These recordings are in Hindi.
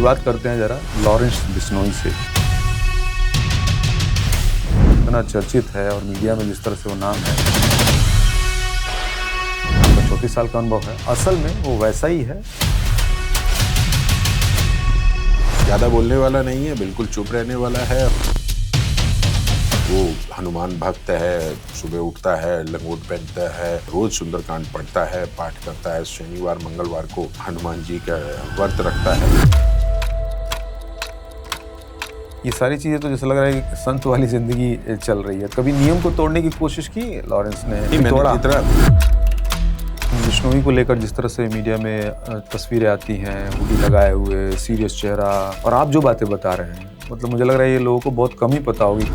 शुरुआत करते हैं जरा लॉरेंस बिश्नोई से। इतना चर्चित है और मीडिया में जिस तरह से वो नाम है, 34 साल का अनुभव है। असल में वो वैसा ही है, ज़्यादा बोलने वाला नहीं है, बिल्कुल चुप रहने वाला है। वो हनुमान भक्त है, सुबह उठता है, लंगोट पहनता है, रोज सुंदरकांड पढ़ता है, पाठ करता है, शनिवार मंगलवार को हनुमान जी का व्रत रखता है। ये सारी चीजें तो जैसा लग रहा है कि संत वाली जिंदगी चल रही है। कभी नियम को तोड़ने की कोशिश की लॉरेंस ने? तोड़ा। बिश्नोई को लेकर जिस तरह से मीडिया में तस्वीरें आती हैं, हुडी लगाए हुए, सीरियस चेहरा, और आप जो बातें बता रहे हैं, मतलब मुझे लग रहा है ये लोगों को बहुत कम ही पता होगी।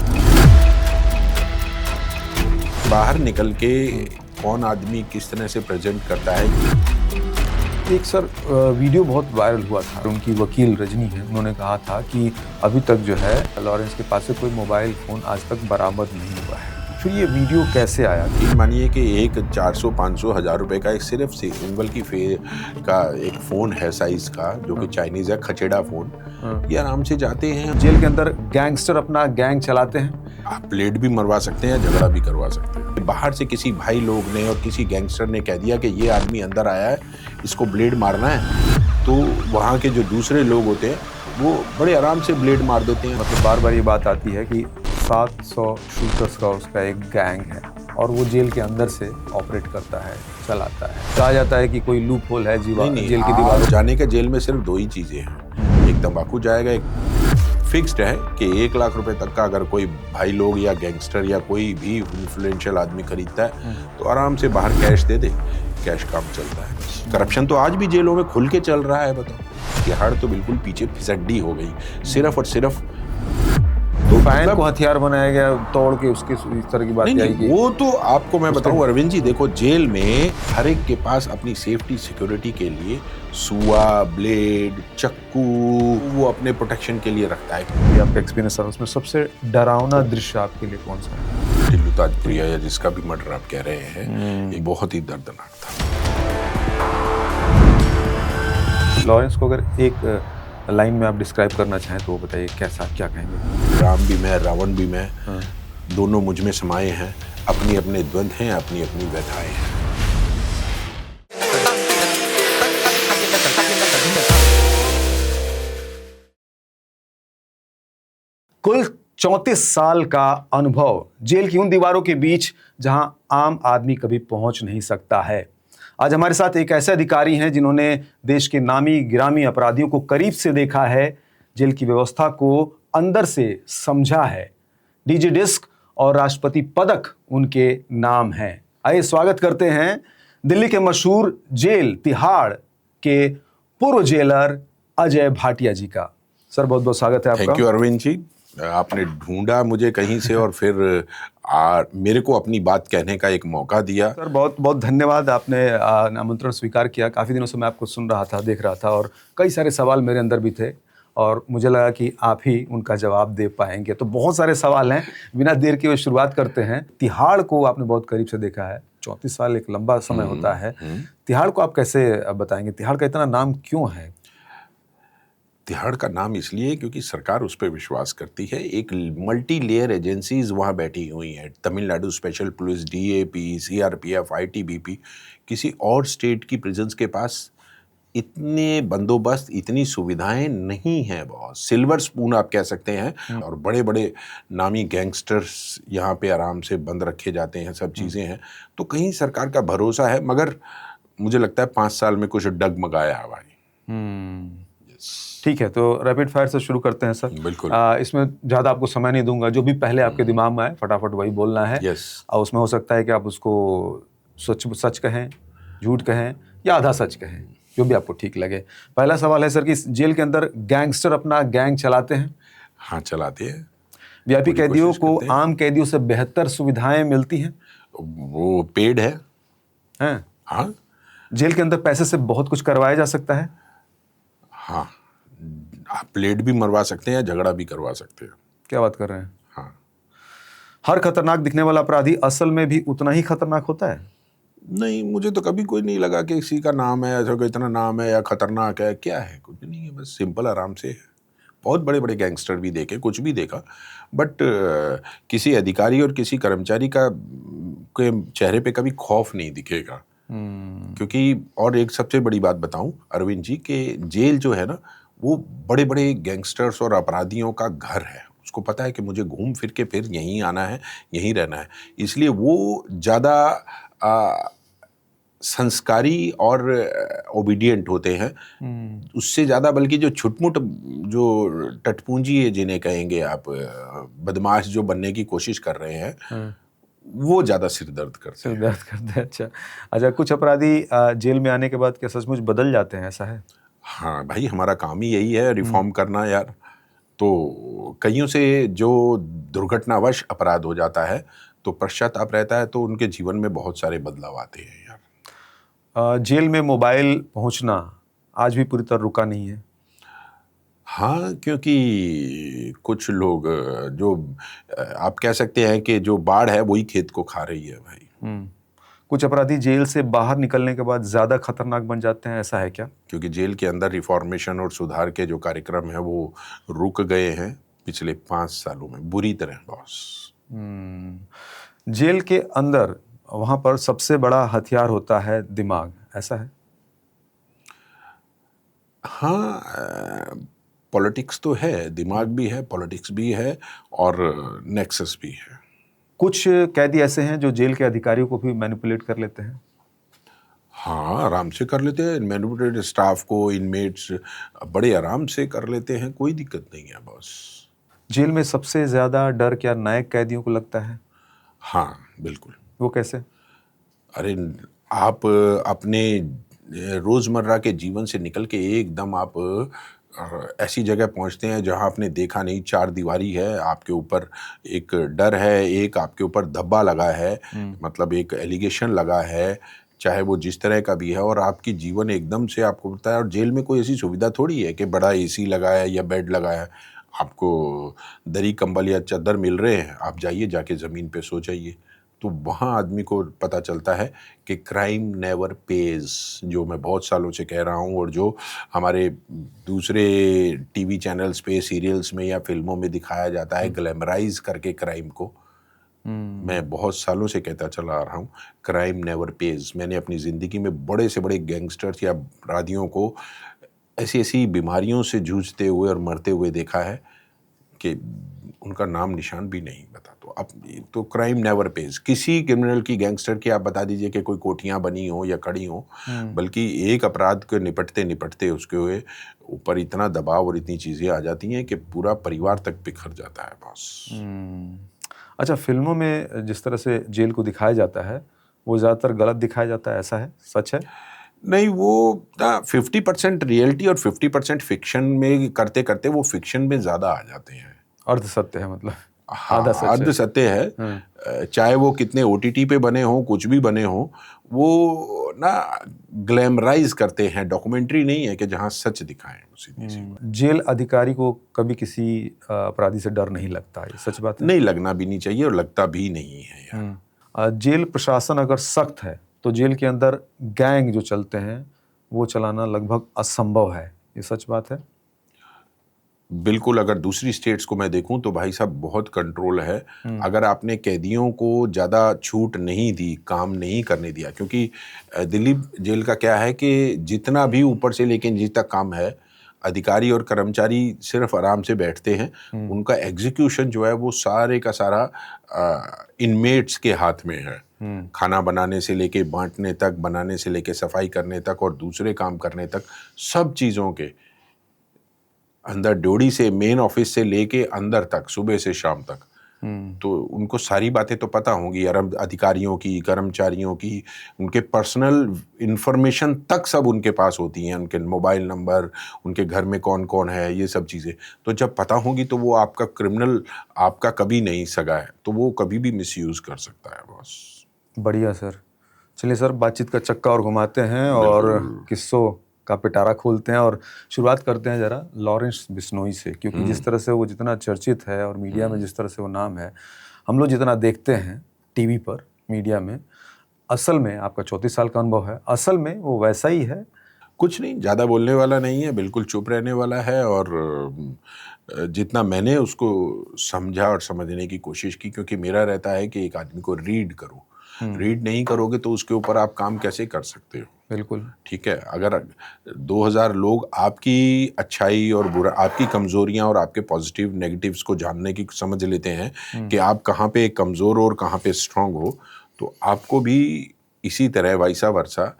बाहर निकल के कौन आदमी किस तरह से प्रेजेंट करता है। एक सर वीडियो बहुत वायरल हुआ था, उनकी वकील रजनी है, उन्होंने कहा था कि अभी तक जो है लॉरेंस के पास से कोई मोबाइल फ़ोन आज तक बरामद नहीं हुआ है। फिर ये वीडियो कैसे आया? मानिए कि एक 400, 500, 1000 रुपए का एक सिर्फ सिंगल की का एक फ़ोन है साइज़ का, जो कि चाइनीज़ है, खचेड़ा फ़ोन। ये आराम से जाते हैं। जेल के अंदर गैंगस्टर अपना गैंग चलाते हैं। आप ब्लेड भी मरवा सकते हैं, झगड़ा भी करवा सकते हैं। बाहर से किसी भाई लोग ने और किसी गैंगस्टर ने कह दिया कि ये आदमी अंदर आया है, इसको ब्लेड मारना है, तो वहाँ के जो दूसरे लोग होते हैं वो बड़े आराम से ब्लेड मार देते हैं। मतलब बार बार ये बात आती है कि 700 शूटर्स का उसका एक गैंग है और वो जेल के अंदर से ऑपरेट करता है, चलाता है। कहा जाता है कि कोई लूप होल है जेल की दीवारों जाने का। जेल में सिर्फ दो ही चीज़ें हैं, एक तंबाकू जाएगा, एक फिक्स्ड है कि 1 लाख रुपए तक का अगर कोई भाई लोग या गैंगस्टर या कोई भी इन्फ्लुएंशियल आदमी खरीदता है तो आराम से बाहर कैश दे दे, कैश काम चलता है। करप्शन तो आज भी जेलों में खुल के चल रहा है। बताओ, तिहाड़ तो बिल्कुल पीछे फिसड्डी हो गई, सिर्फ और सिर्फ फैन को हथियार बनाया गया, तोड़ के उसके इस तरह की बात नहीं, वो तो आपको मैं बताऊं अरविंद जी, देखो जेल में हर एक के पास अपनी सेफ्टी सिक्योरिटी के लिए सुआ, ब्लेड, चक्कू, वो अपने प्रोटेक्शन के लिए रखता है। ये आपका एक्सपीरियंस है, उसमें सबसे डरावना दृश्य आपके लिए कौन सा है? टिल्लू ताजपुरिया या जिसका भी मर्डर आप कह रहे हैं, ये बहुत ही दर्दनाक था। लॉरेंस को अगर एक लाइन में आप डिस्क्राइब करना चाहें तो वो बताइए, कैसा, क्या कहेंगे? राम भी मैं, रावण भी मैं, दोनों मुझ में समाये हैं। अपनी अपने द्वंद्व हैं, अपनी अपनी व्यथाएं हैं। कुल 34 साल का अनुभव जेल की उन दीवारों के बीच जहां आम आदमी कभी पहुंच नहीं सकता है। आज हमारे साथ एक ऐसे अधिकारी हैं जिन्होंने देश के नामी गिरामी अपराधियों को करीब से देखा है, जेल की व्यवस्था को अंदर से समझा है। डीजी डिस्क और राष्ट्रपति पदक उनके नाम हैं। आइए स्वागत करते हैं दिल्ली के मशहूर जेल तिहाड़ के पूर्व जेलर अजय भाटिया जी का। सर बहुत बहुत स्वागत है आपका। थैंक यू अरविंद जी, आपने ढूंढा मुझे कहीं से और फिर मेरे को अपनी बात कहने का एक मौका दिया। सर बहुत बहुत धन्यवाद, आपने आमंत्रण स्वीकार किया। काफ़ी दिनों से मैं आपको सुन रहा था, देख रहा था, और कई सारे सवाल मेरे अंदर भी थे और मुझे लगा कि आप ही उनका जवाब दे पाएंगे। तो बहुत सारे सवाल हैं, बिना देर के शुरुआत करते हैं। तिहाड़ को आपने बहुत करीब से देखा है, 34 साल एक लंबा समय होता है। तिहाड़ को आप कैसे बताएंगे? तिहाड़ का इतना नाम क्यों है? तिहाड़ का नाम इसलिए क्योंकि सरकार उस पर विश्वास करती है। एक मल्टी लेयर एजेंसीज वहाँ बैठी हुई हैं, Tamil Nadu special police, DAP, CRPF, ITBP. किसी और स्टेट की प्रिजन्स के पास इतने बंदोबस्त, इतनी सुविधाएं नहीं हैं। बहुत सिल्वर स्पून आप कह सकते हैं, और बड़े बड़े नामी गैंगस्टर्स यहाँ पे आराम से बंद रखे जाते हैं, सब चीज़ें हैं। तो कहीं सरकार का भरोसा है, मगर मुझे लगता है 5 साल में कुछ डगमगाया हुआ है। ठीक है, तो रैपिड फायर से शुरू करते हैं सर। बिल्कुल। इसमें ज़्यादा आपको समय नहीं दूंगा, जो भी पहले आपके दिमाग में आए फटाफट वही बोलना है। और उसमें हो सकता है कि आप उसको सच कहें, झूठ कहें या आधा सच कहें, जो भी आपको ठीक लगे। पहला सवाल है सर कि जेल के अंदर गैंगस्टर अपना गैंग चलाते हैं? हाँ, चलाते हैं। वीआईपी कैदियों को आम कैदियों से बेहतर सुविधाएं मिलती हैं? वो पेड है। हैं? हाँ। जेल के अंदर पैसे से बहुत कुछ करवाया जा सकता है? हाँ, आप प्लेट भी मरवा सकते हैं, झगड़ा भी करवा सकते हैं। क्या बात कर रहे हैं? हाँ। हर खतरनाक दिखने वाला अपराधी असल में भी उतना ही खतरनाक होता है? नहीं, मुझे तो कभी कोई नहीं लगा कि किसी का नाम है, ऐसा कोई इतना नाम है या खतरनाक है। क्या है, कुछ नहीं है, बस सिंपल आराम से। बहुत बड़े बड़े गैंगस्टर भी देखे, कुछ भी देखा, बट किसी अधिकारी और किसी कर्मचारी का के चेहरे पे कभी खौफ नहीं दिखेगा। क्योंकि और एक सबसे बड़ी बात बताऊं अरविंद जी, कि जेल जो है ना, वो बड़े बड़े गैंगस्टर्स और अपराधियों का घर है। उसको पता है कि मुझे घूम फिर के फिर यहीं आना है, यहीं रहना है, इसलिए वो ज़्यादा संस्कारी और ओबीडियंट होते हैं। उससे ज़्यादा बल्कि जो छुटमुट, जो टटपूंजी है जिन्हें कहेंगे आप, बदमाश जो बनने की कोशिश कर रहे हैं, वो ज़्यादा सिर दर्द करते हैं। अच्छा अच्छा, कुछ अपराधी जेल में आने के बाद क्या सचमुच बदल जाते हैं, ऐसा है? हाँ भाई, हमारा काम ही यही है, रिफॉर्म करना यार। तो कईयों से जो दुर्घटनावश अपराध हो जाता है तो पश्चाताप रहता है, तो उनके जीवन में बहुत सारे बदलाव आते हैं यार। जेल में मोबाइल पहुंचना आज भी पूरी तरह रुका नहीं है। हाँ, क्योंकि कुछ लोग जो आप कह सकते हैं कि जो बाढ़ है वही खेत को खा रही है भाई। कुछ अपराधी जेल से बाहर निकलने के बाद ज्यादा खतरनाक बन जाते हैं, ऐसा है क्या? क्योंकि जेल के अंदर रिफॉर्मेशन और सुधार के जो कार्यक्रम है वो रुक गए हैं पिछले 5 सालों में बुरी तरह बॉस। जेल के अंदर वहां पर सबसे बड़ा हथियार होता है दिमाग, ऐसा है? हाँ, पॉलिटिक्स तो है, दिमाग भी है, पॉलिटिक्स भी है और नेक्सस भी है। कुछ कैदी ऐसे हैं जो जेल के अधिकारियों को भी मैनिपुलेट कर लेते हैं। हाँ, आराम से कर लेते हैं, मैनिपुलेटेड स्टाफ को, इनमेट्स बड़े आराम से कर लेते हैं, कोई दिक्कत नहीं है बॉस। जेल में सबसे ज्यादा डर क्या नायक कैदियों को लगता है? हाँ, बिल्कुल। वो कैसे? अरे, आप अपने रोज़मर्रा के जीवन से निकल के एकदम आप ऐसी जगह पहुंचते हैं जहां आपने देखा नहीं, चार दीवारी है, आपके ऊपर एक डर है, एक आपके ऊपर धब्बा लगा है, मतलब एक एलिगेशन लगा है, चाहे वो जिस तरह का भी है, और आपकी जीवन एकदम से आपको पता है। और जेल में कोई ऐसी सुविधा थोड़ी है कि बड़ा एसी लगा है या बेड लगा है, आपको दरी कंबल या चादर मिल रहे हैं, आप जाइए, जाके ज़मीन पे सो जाइए। तो वहाँ आदमी को पता चलता है कि क्राइम नेवर पेज, जो मैं बहुत सालों से कह रहा हूँ और जो हमारे दूसरे टीवी चैनल्स पे, सीरियल्स में या फिल्मों में दिखाया जाता है ग्लैमराइज करके क्राइम को, मैं बहुत सालों से कहता चला आ रहा हूँ, क्राइम नेवर पेज। मैंने अपनी ज़िंदगी में बड़े से बड़े गैंगस्टर्स या अपराधियों को ऐसी ऐसी बीमारियों से जूझते हुए और मरते हुए देखा है कि उनका नाम निशान भी नहीं पता। तो अब तो क्राइम नेवर पेज, किसी क्रिमिनल की, गैंगस्टर की आप बता दीजिए कि कोई कोठियां बनी हो या खड़ी हो, बल्कि एक अपराध को निपटते निपटते उसके ऊपर इतना दबाव और इतनी चीज़ें आ जाती हैं कि पूरा परिवार तक बिखर जाता है बॉस। अच्छा, फिल्मों में जिस तरह से जेल को दिखाया जाता है वो ज़्यादातर गलत दिखाया जाता है, ऐसा है, सच है? नहीं, वो ना 50% रियलिटी और 50% फिक्शन में करते करते वो फिक्शन में ज़्यादा आ जाते हैं। अर्ध सत्य है मतलब, हाँ, आधा सच अर्ध है। सत्य है। चाहे वो कितने OTT पे बने हों, कुछ भी बने हों, वो ना ग्लैमराइज करते हैं, डॉक्यूमेंट्री नहीं है कि जहाँ सच दिखाएं, सीधी सी बात। जेल अधिकारी को कभी किसी अपराधी से डर नहीं लगता, ये सच बात है? नहीं लगना भी नहीं चाहिए और लगता भी नहीं है यार। जेल प्रशासन अगर सख्त है तो जेल के अंदर गैंग जो चलते हैं वो चलाना लगभग असंभव है, ये सच बात है? बिल्कुल, अगर दूसरी स्टेट्स को मैं देखूं तो भाई साहब बहुत कंट्रोल है। अगर आपने कैदियों को ज़्यादा छूट नहीं दी, काम नहीं करने दिया, क्योंकि दिल्ली जेल का क्या है कि जितना भी ऊपर से लेके नीचे तक काम है, अधिकारी और कर्मचारी सिर्फ आराम से बैठते हैं, उनका एग्जीक्यूशन जो है वो सारे का सारा इनमेट्स के हाथ में है। खाना बनाने से लेके बांटने तक, बनाने से लेके सफाई करने तक और दूसरे काम करने तक, सब चीज़ों के अंदर ड्योढ़ी से, मेन ऑफिस से लेके अंदर तक, सुबह से शाम तक, तो उनको सारी बातें तो पता होंगी, अधिकारियों की, कर्मचारियों की, उनके पर्सनल इंफॉर्मेशन तक सब उनके पास होती हैं, उनके मोबाइल नंबर, उनके घर में कौन कौन है, ये सब चीज़ें तो जब पता होंगी तो वो आपका क्रिमिनल आपका कभी नहीं सगा है, तो वो कभी भी मिसयूज़ कर सकता है बॉस। बढ़िया सर। चलिए सर, बातचीत का चक्का और घुमाते हैं और किस्सों का पिटारा खोलते हैं और शुरुआत करते हैं ज़रा लॉरेंस बिश्नोई से, क्योंकि जिस तरह से वो जितना चर्चित है और मीडिया में जिस तरह से वो नाम है, हम लोग जितना देखते हैं टीवी पर, मीडिया में, असल में आपका 34 साल का अनुभव है, असल में वो वैसा ही है कुछ नहीं, ज़्यादा बोलने वाला नहीं है, बिल्कुल चुप रहने वाला है। और जितना मैंने उसको समझा और समझने की कोशिश की, क्योंकि मेरा रहता है कि एक आदमी को रीड करो, रीड नहीं करोगे तो उसके ऊपर आप काम कैसे कर सकते हो। बिल्कुल। ठीक है, अगर 2000 लोग आपकी अच्छाई और बुरा, आपकी कमज़ोरियां और आपके पॉजिटिव नेगेटिव्स को जानने की समझ लेते हैं कि आप कहाँ पे कमज़ोर और कहाँ पे स्ट्रांग हो, तो आपको भी इसी तरह वाइसा वर्सा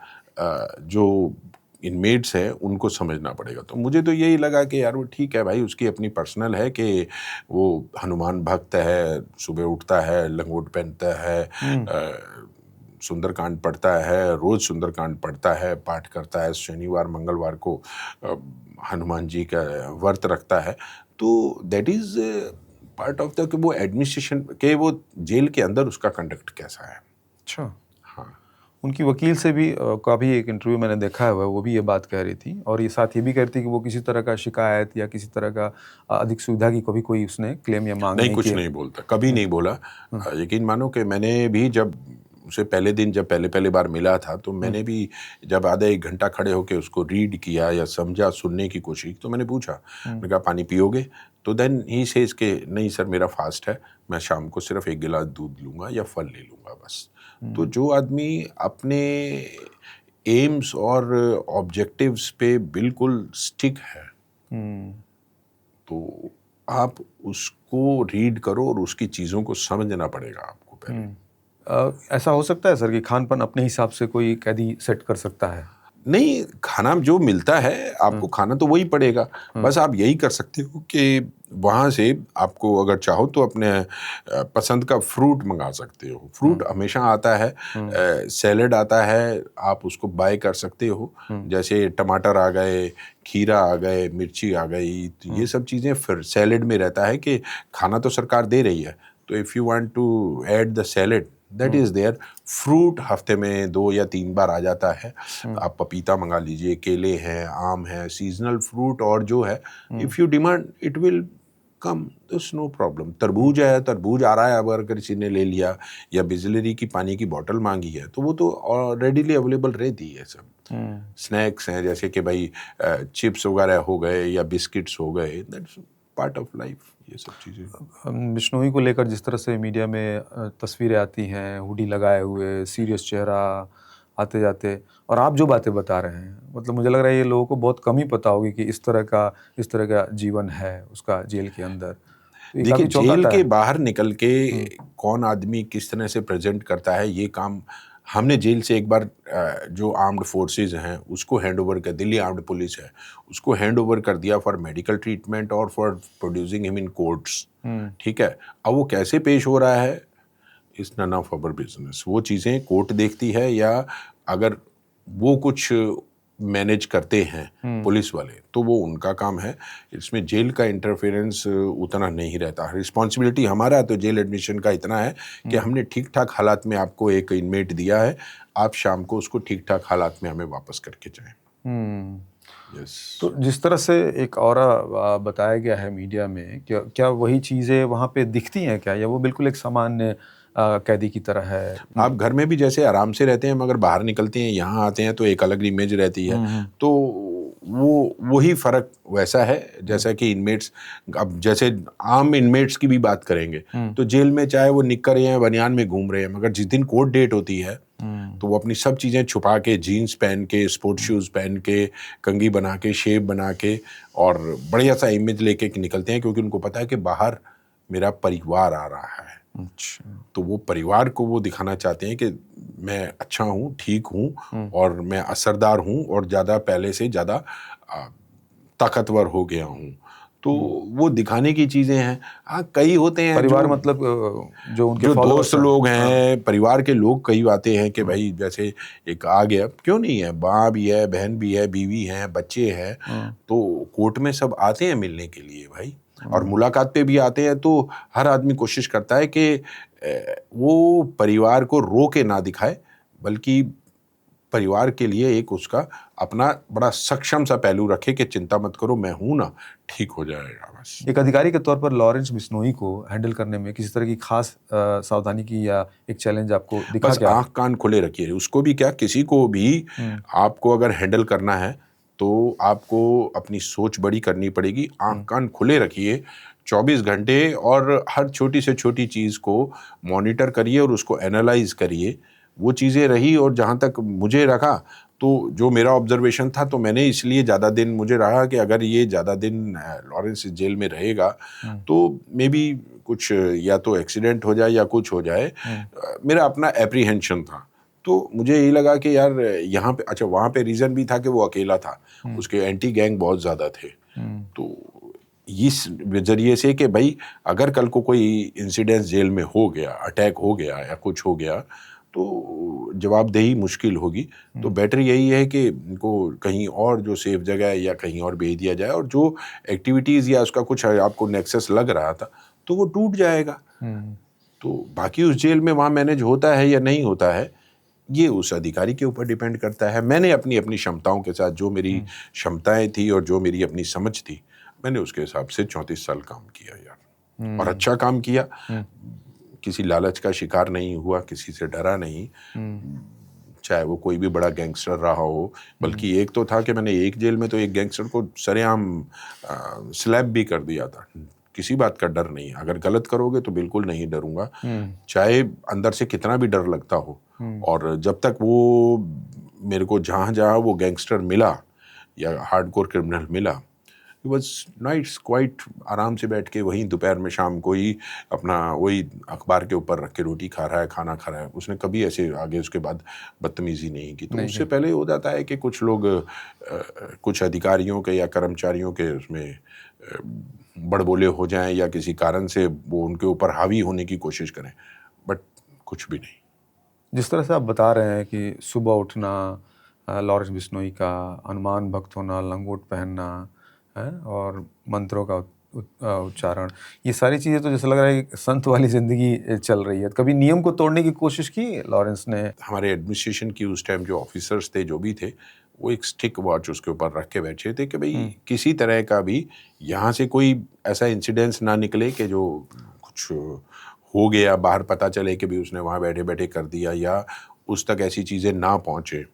जो इनमेट्स हैं उनको समझना पड़ेगा। तो मुझे तो यही लगा कि यार वो ठीक है भाई, उसकी अपनी पर्सनल है कि वो हनुमान भक्त है, सुबह उठता है, लंगोट पहनता है, सुंदरकांड पढ़ता है, रोज़ सुंदरकांड पढ़ता है, पाठ करता है, शनिवार मंगलवार को हनुमान जी का व्रत रखता है। तो that is part of the, कि वो एडमिनिस्ट्रेशन के, वो जेल के अंदर उसका कंडक्ट कैसा है। अच्छा। हाँ, उनकी वकील से भी का भी एक इंटरव्यू मैंने देखा हुआ है, वो भी ये बात कह रही थी, और ये साथ ये भी कहती कि वो किसी तरह का शिकायत या किसी तरह का अधिक सुविधा की कभी कोई उसने क्लेम या मांग नहीं, नहीं कुछ की। नहीं बोलता, कभी नहीं बोला। यकीन मानो कि मैंने भी जब उसे पहले दिन जब पहले बार मिला था, तो मैंने भी जब आधा 1 घंटा खड़े होकर उसको रीड किया या समझा, सुनने की कोशिश, तो मैंने पूछा, मैंने कहा पानी पियोगे? तो देन ही सेज के नहीं सर, मेरा फास्ट है, मैं शाम को सिर्फ 1 गिलास दूध लूँगा या फल ले लूँगा बस। तो जो आदमी अपने एम्स और ऑब्जेक्टिव्स पे बिल्कुल स्टिक है, तो आप उसको रीड करो और उसकी चीज़ों को समझना पड़ेगा आपको पहले। ऐसा हो सकता है सर कि खान-पान अपने हिसाब से कोई कैदी सेट कर सकता है? नहीं, खाना जो मिलता है आपको खाना तो वही पड़ेगा। बस आप यही कर सकते हो कि वहाँ से आपको अगर चाहो तो अपने पसंद का फ्रूट मंगा सकते हो। फ्रूट हमेशा आता है, सैलेड आता है, आप उसको बाय कर सकते हो। जैसे टमाटर आ गए, खीरा आ गए, मिर्ची आ गई, तो ये सब चीज़ें फिर सैलेड में रहता है कि खाना तो सरकार दे रही है, तो if you want to add the salad that is there. Fruit हफ्ते में 2 या 3 बार आ जाता है। आप पपीता मंगा लीजिए, केले हैं, आम है, सीजनल फ्रूट, और जो है if you demand it will come, this no problem. तरबूज है, तरबूज आ रहा है, अब अगर किसी ने ले लिया, या बिजलरी की पानी की बोतल मांगी है, तो वो तो रेडीली अवेलेबल रहती है सब। स्नैक्स हैं, जैसे कि भाई चिप्स वगैरह हो गए या बिस्किट्स हो गए, दैट्स पार्ट ऑफ लाइफ, ये सब चीज़ें। बिश्नोई को लेकर जिस तरह से मीडिया में तस्वीरें आती हैं, हुडी लगाए हुए, सीरियस चेहरा, आते जाते, और आप जो बातें बता रहे हैं, मतलब मुझे लग रहा है ये लोगों को बहुत कम ही पता होगी कि इस तरह का जीवन है उसका जेल के अंदर। तो ये देखिए, काफ़ी जेल चौंकाता के है। बाहर निकल के कौन आदमी किस तरह से प्रेजेंट करता है, ये काम हमने जेल से एक बार जो आर्म्ड फोर्सेस हैं उसको हैंड ओवर कर, दिल्ली आर्म्ड पुलिस है, उसको हैंड ओवर कर दिया फॉर मेडिकल ट्रीटमेंट और for producing him in courts. ठीक है, अब वो कैसे पेश हो रहा है, is none of our business. वो चीज़ें कोर्ट देखती है, या अगर वो कुछ मैनेज करते हैं पुलिस वाले, तो वो उनका काम है। इसमें जेल का इंटरफेरेंस उतना नहीं रहता। रिस्पॉन्सिबिलिटी हमारा तो जेल एडमिशन का इतना है कि हमने ठीक ठाक हालात में आपको एक इनमेट दिया है, आप शाम को उसको ठीक ठाक हालात में हमें वापस करके जाएं। यस। तो जिस तरह से एक ऑरा बताया गया है मीडिया में, क्या वही चीज़ें वहाँ पे दिखती हैं क्या, या वो बिल्कुल एक सामान्य कैदी की तरह है? आप घर में भी जैसे आराम से रहते हैं, मगर बाहर निकलते हैं, यहाँ आते हैं तो एक अलग इमेज रहती है। तो वही फ़र्क वैसा है जैसा कि इनमेट्स, अब जैसे आम इनमेट्स की भी बात करेंगे तो जेल में चाहे वो निक्कर या बनियान में घूम रहे हैं, मगर जिस दिन कोर्ट डेट होती है तो वो अपनी सब चीज़ें छुपा के, जीन्स पहन के, स्पोर्ट्स शूज़ पहन के, कंघी बना के, शेव बना के, और बढ़िया सा इमेज लेके निकलते हैं, क्योंकि उनको पता है कि बाहर मेरा परिवार आ रहा है। अच्छा। तो वो परिवार को वो दिखाना चाहते हैं कि मैं अच्छा हूँ, ठीक हूँ, और मैं असरदार हूँ, और ज़्यादा पहले से ज़्यादा ताकतवर हो गया हूँ। तो वो दिखाने की चीज़ें हैं। हाँ, कई होते हैं परिवार जो, मतलब जो उनके जो followers दोस्त हैं। लोग हैं, परिवार के लोग कई आते हैं कि भाई जैसे एक आ गया, क्यों नहीं है, माँ भी है, बहन भी है, बीवी है, बच्चे हैं, तो कोर्ट में सब आते हैं मिलने के लिए भाई, और मुलाकात पे भी आते हैं। तो हर आदमी कोशिश करता है कि वो परिवार को रो के ना दिखाए, बल्कि परिवार के लिए एक उसका अपना बड़ा सक्षम सा पहलू रखे कि चिंता मत करो, मैं हूं ना, ठीक हो जाएगा बस। एक अधिकारी के तौर पर लॉरेंस बिश्नोई को हैंडल करने में किसी तरह की खास सावधानी की या एक चैलेंज आपको दिखा बस क्या? आंख कान खुले रखिए। उसको भी क्या, किसी को भी आपको अगर हैंडल करना है तो आपको अपनी सोच बड़ी करनी पड़ेगी। आँख कान खुले रखिए 24 घंटे और हर छोटी से छोटी चीज़ को मॉनिटर करिए और उसको एनालाइज करिए। वो चीज़ें रही और जहाँ तक मुझे रखा तो जो मेरा ऑब्जर्वेशन था, तो मैंने इसलिए ज़्यादा दिन मुझे रहा कि अगर ये ज़्यादा दिन लॉरेंस जेल में रहेगा तो मे बी कुछ या तो एक्सीडेंट हो जाए या कुछ हो जाए। मेरा अपना एप्रीहेंशन था। तो मुझे यही लगा कि यार यहाँ पे, अच्छा वहाँ पे रीज़न भी था कि वो अकेला था, उसके एंटी गैंग बहुत ज़्यादा थे। तो इस जरिए से कि भाई अगर कल को कोई इंसिडेंस जेल में हो गया, अटैक हो गया या कुछ हो गया, तो जवाबदेही मुश्किल होगी। तो बेटर यही है कि इनको कहीं और जो सेफ जगह है या कहीं और भेज दिया जाए, और जो एक्टिविटीज़ या उसका कुछ आपको नेक्सस लग रहा था तो वो टूट जाएगा। तो बाकी उस जेल में वहाँ मैनेज होता है या नहीं होता है, ये उस अधिकारी के ऊपर डिपेंड करता है। मैंने अपनी अपनी क्षमताओं के साथ, जो मेरी क्षमताएं थी और जो मेरी अपनी समझ थी, मैंने उसके हिसाब से 34 साल काम किया यार, और अच्छा काम किया। किसी लालच का शिकार नहीं हुआ, किसी से डरा नहीं, चाहे वो कोई भी बड़ा गैंगस्टर रहा हो। बल्कि एक तो था कि मैंने एक जेल में तो एक गैंगस्टर को सरेआम स्लैब भी कर दिया था। किसी बात का डर नहीं, अगर गलत करोगे तो बिल्कुल नहीं डरूंगा, चाहे अंदर से कितना भी डर लगता हो। और जब तक वो मेरे को जहाँ जहाँ वो गैंगस्टर मिला या हार्डकोर क्रिमिनल मिला, It was nice, क्वाइट आराम से बैठ के वहीं दोपहर में शाम को ही अपना वही अखबार के ऊपर रख के रोटी खा रहा है, खाना खा रहा है। उसने कभी ऐसे आगे उसके बाद बदतमीजी नहीं की। तो उससे पहले हो जाता है कि कुछ लोग कुछ अधिकारियों के या कर्मचारियों के उसमें बड़बोले हो जाएं या किसी कारण से वो उनके ऊपर हावी होने की कोशिश करें, बट कुछ भी नहीं। जिस तरह से आप बता रहे हैं कि सुबह उठना, लॉरेंस बिश्नोई का हनुमान भक्त होना, लंगोट पहनना है और मंत्रों का उच्चारण, ये सारी चीज़ें तो जैसे लग रहा है कि संत वाली ज़िंदगी चल रही है। कभी नियम को तोड़ने की कोशिश की लॉरेंस ने? हमारे एडमिनिस्ट्रेशन की उस टाइम जो ऑफिसर्स थे, जो भी थे, वो एक स्टिक वॉच उसके ऊपर रख के बैठे थे कि भाई किसी तरह का भी यहाँ से कोई ऐसा इंसिडेंस ना निकले कि जो कुछ हो गया बाहर पता चले कि भी उसने वहाँ बैठे बैठे कर दिया, या उस तक ऐसी चीज़ें ना पहुँचे,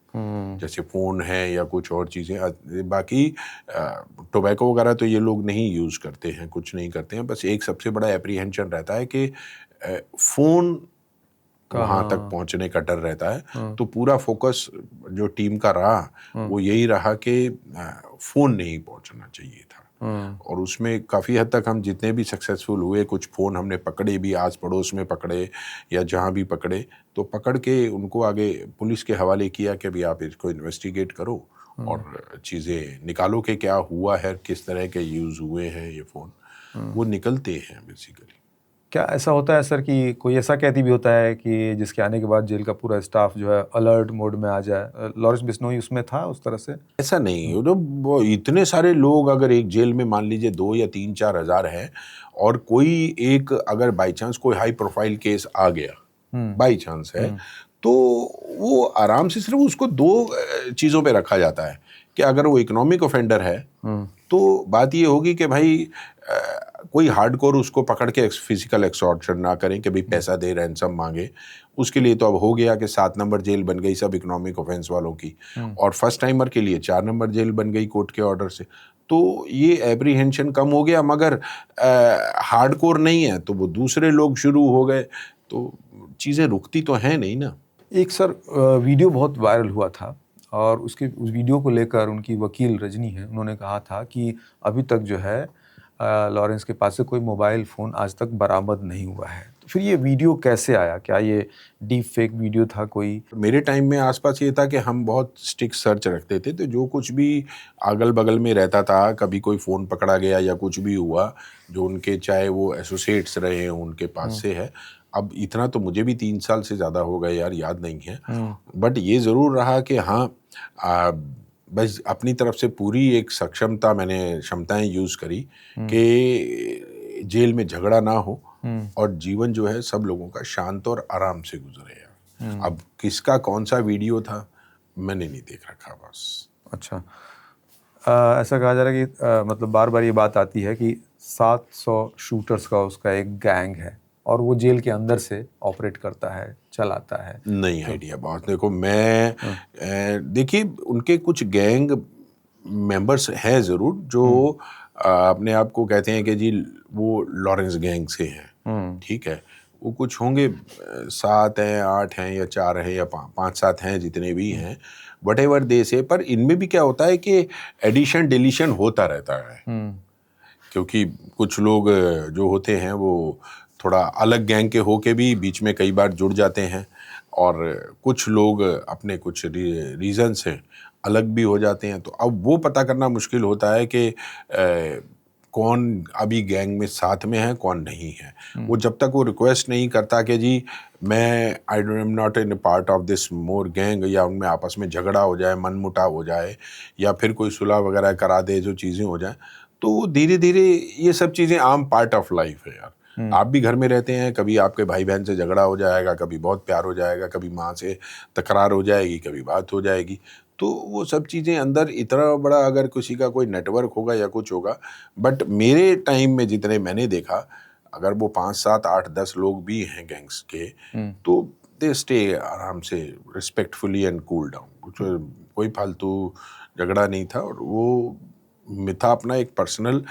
जैसे फ़ोन है या कुछ और चीज़ें। बाकी टोबैको वगैरह तो ये लोग नहीं यूज़ करते हैं, कुछ नहीं करते हैं। बस एक सबसे बड़ा एप्रीहेंशन रहता है कि फ़ोन वहाँ तक पहुँचने का डर रहता है। तो पूरा फोकस जो टीम का रहा वो यही रहा कि फ़ोन नहीं पहुँचना चाहिए था। और उसमें काफ़ी हद तक हम जितने भी सक्सेसफुल हुए, कुछ फ़ोन हमने पकड़े भी, आस पड़ोस में पकड़े या जहाँ भी पकड़े, तो पकड़ के उनको आगे पुलिस के हवाले किया कि भाई आप इसको इन्वेस्टिगेट करो और चीज़ें निकालो कि क्या हुआ है, किस तरह के यूज़ हुए हैं ये फ़ोन। वो निकलते हैं बेसिकली। क्या ऐसा होता है सर कि कोई ऐसा कैदी भी होता है कि जिसके आने के बाद जेल का पूरा स्टाफ जो है अलर्ट मोड में आ जाए? लॉरेंस बिश्नोई उसमें था उस तरह से? ऐसा नहीं, वो इतने सारे लोग अगर एक जेल में मान लीजिए 2 या 3-4 हज़ार हैं, और कोई एक अगर बाई चांस कोई हाई प्रोफाइल केस आ गया, बाई चांस है, तो वो आराम से सिर्फ उसको 2 चीज़ों पे रखा जाता है कि अगर वो इकोनॉमिक ऑफेंडर है तो बात ये होगी कि भाई कोई हार्डकोर उसको पकड़ के फिजिकल एक्सटॉर्शन ना करें कि भाई पैसा दे, रैंसम मांगे। उसके लिए तो अब हो गया कि 7 नंबर जेल बन गई सब इकोनॉमिक ऑफेंस वालों की, और फर्स्ट टाइमर के लिए 4 नंबर जेल बन गई कोर्ट के ऑर्डर से। तो ये एप्रीहेंशन कम हो गया, मगर हार्डकोर नहीं है तो वो दूसरे लोग शुरू हो गए, तो चीज़ें रुकती तो हैं नहीं ना। एक सर वीडियो बहुत वायरल हुआ था और उस वीडियो को लेकर उनकी वकील रजनी है, उन्होंने कहा था कि अभी तक जो है लॉरेंस के पास से कोई मोबाइल फ़ोन आज तक बरामद नहीं हुआ है। तो फिर ये वीडियो कैसे आया? क्या ये डीप फेक वीडियो था कोई? मेरे टाइम में आसपास ये था कि हम बहुत स्ट्रिक्ट सर्च रखते थे, तो जो कुछ भी अगल बगल में रहता था, कभी कोई फ़ोन पकड़ा गया या कुछ भी हुआ, जो उनके चाहे वो एसोसिएट्स रहे हैं उनके पास से है। अब इतना तो मुझे भी 3 साल से ज़्यादा हो गए यार, याद नहीं है। बट ये ज़रूर रहा कि हाँ, बस अपनी तरफ से पूरी एक सक्षमता, मैंने क्षमताएं यूज़ करी कि जेल में झगड़ा ना हो और जीवन जो है सब लोगों का शांत और आराम से गुजरे यार। अब किसका कौन सा वीडियो था मैंने नहीं देख रखा बस। अच्छा, ऐसा कहा जा रहा है कि मतलब बार बार ये बात आती है कि 700 शूटर्स का उसका एक गैंग है और वो जेल के अंदर से ऑपरेट करता है, चलाता है। नहीं आइडिया बहुत। देखो मैं देखिए उनके कुछ गैंग मेंबर्स हैं ज़रूर जो अपने आप को कहते हैं कि जी वो लॉरेंस गैंग से हैं, ठीक है। वो कुछ होंगे 7 हैं, 8 हैं या 4 हैं या 5-7 हैं, जितने भी हैं, व्हाटएवर दे से। पर इनमें भी क्या होता है कि एडिशन डिलीशन होता रहता है, क्योंकि कुछ लोग जो होते हैं वो थोड़ा अलग गैंग के होके भी बीच में कई बार जुड़ जाते हैं, और कुछ लोग अपने कुछ रीज़न से अलग भी हो जाते हैं। तो अब वो पता करना मुश्किल होता है कि कौन अभी गैंग में साथ में है, कौन नहीं है। वो जब तक वो रिक्वेस्ट नहीं करता कि जी मैं I am not in part of this more gang, या उनमें आपस में झगड़ा हो जाए, मनमुटाव हो जाए, या फिर कोई सुलह वगैरह करा दे, जो चीज़ें हो जाए, तो धीरे धीरे ये सब चीज़ें आम पार्ट ऑफ लाइफ है यार। आप भी घर में रहते हैं, कभी आपके भाई बहन से झगड़ा हो जाएगा, कभी बहुत प्यार हो जाएगा, कभी माँ से तकरार हो जाएगी, कभी बात हो जाएगी। तो वो सब चीज़ें अंदर इतना बड़ा अगर किसी का कोई नेटवर्क होगा या कुछ होगा, बट मेरे टाइम में जितने मैंने देखा, अगर वो 5, 7, 8, 10 लोग भी हैं गैंग्स के, तो दे स्टे आराम से रिस्पेक्टफुली एंड कूल डाउन। कोई फालतू झगड़ा नहीं था, और वो था अपना एक पर्सनल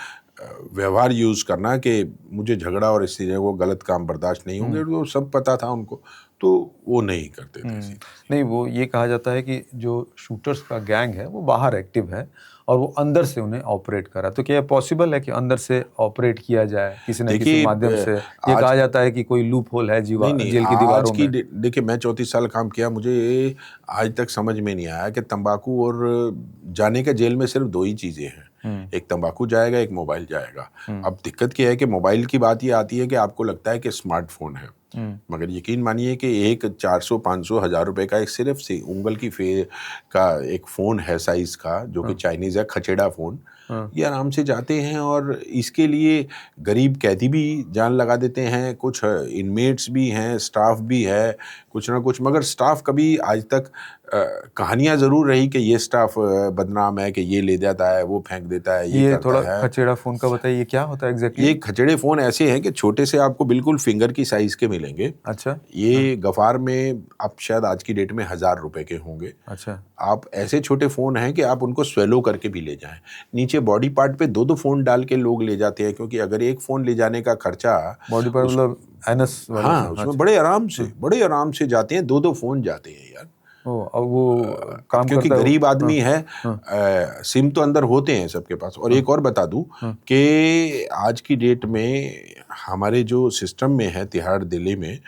व्यवहार यूज़ करना कि मुझे झगड़ा और इस चीज़ें को गलत काम बर्दाश्त नहीं होंगे, तो सब पता था उनको, तो वो नहीं करते थे ऐसी। नहीं, वो ये कहा जाता है कि जो शूटर्स का गैंग है वो बाहर एक्टिव है और वो अंदर से उन्हें ऑपरेट कर रहा है। तो क्या पॉसिबल है कि अंदर से ऑपरेट किया जाए किसी न किसी देखिए, माध्यम से? ये कहा जाता है कि कोई लूप होल है नहीं, जेल की आज दीवारों की में। देखिए, मैं 34 साल काम किया, मुझे आज तक समझ में नहीं आया कि तंबाकू और जाने का जेल में सिर्फ 2 ही चीज़ें हैं। एक तंबाकू जाएगा, एक मोबाइल जाएगा। अब दिक्कत क्या है कि मोबाइल की बात ये आती है कि आपको लगता है कि स्मार्टफोन है, मगर यकीन मानिए कि एक 400, 500, 1000 रुपए का एक सिर्फ से उंगल की का एक फ़ोन है साइज़ का, जो कि चाइनीज़ है, खचेड़ा फ़ोन। ये आराम से जाते हैं, और इसके लिए गरीब कैदी भी जान लगा देते हैं, कुछ इनमेट्स भी हैं, स्टाफ भी है, कुछ ना कुछ। मगर स्टाफ कभी आज तक कहानियाँ ज़रूर रही कि ये स्टाफ बदनाम है, कि ये ले जाता है, वो फेंक देता है, ये थोड़ा करता है। खचेड़ा फ़ोन का बताइए, ये क्या होता है एग्जैक्टली? ये खचेड़े फ़ोन ऐसे हैं कि छोटे से आपको बिल्कुल फिंगर की साइज़ के मिलेंगे। अच्छा। ये गफ़ार में अब शायद आज की डेट में 1000 रुपए के होंगे। अच्छा। आप ऐसे छोटे फ़ोन हैं कि आप उनको स्वेलो करके भी ले जाएं। नीचे बॉडी पार्ट पे 2-2 फ़ोन डाल के लोग ले जाते हैं, क्योंकि अगर एक फ़ोन ले जाने का खर्चा बॉडी पर मतलब एनएस वाला हाँ, फ़ोन? उसमें बड़े आराम से जाते हैं, 2-2 फ़ोन जाते हैं यार। ओह, अब वो काम क्योंकि करता है गरीब आदमी है, सिम तो अंदर होते हैं सबके पास। और एक और बता दूं कि आज की डेट में हमारे जो सिस्टम में है तिहाड़ दिल्ली में,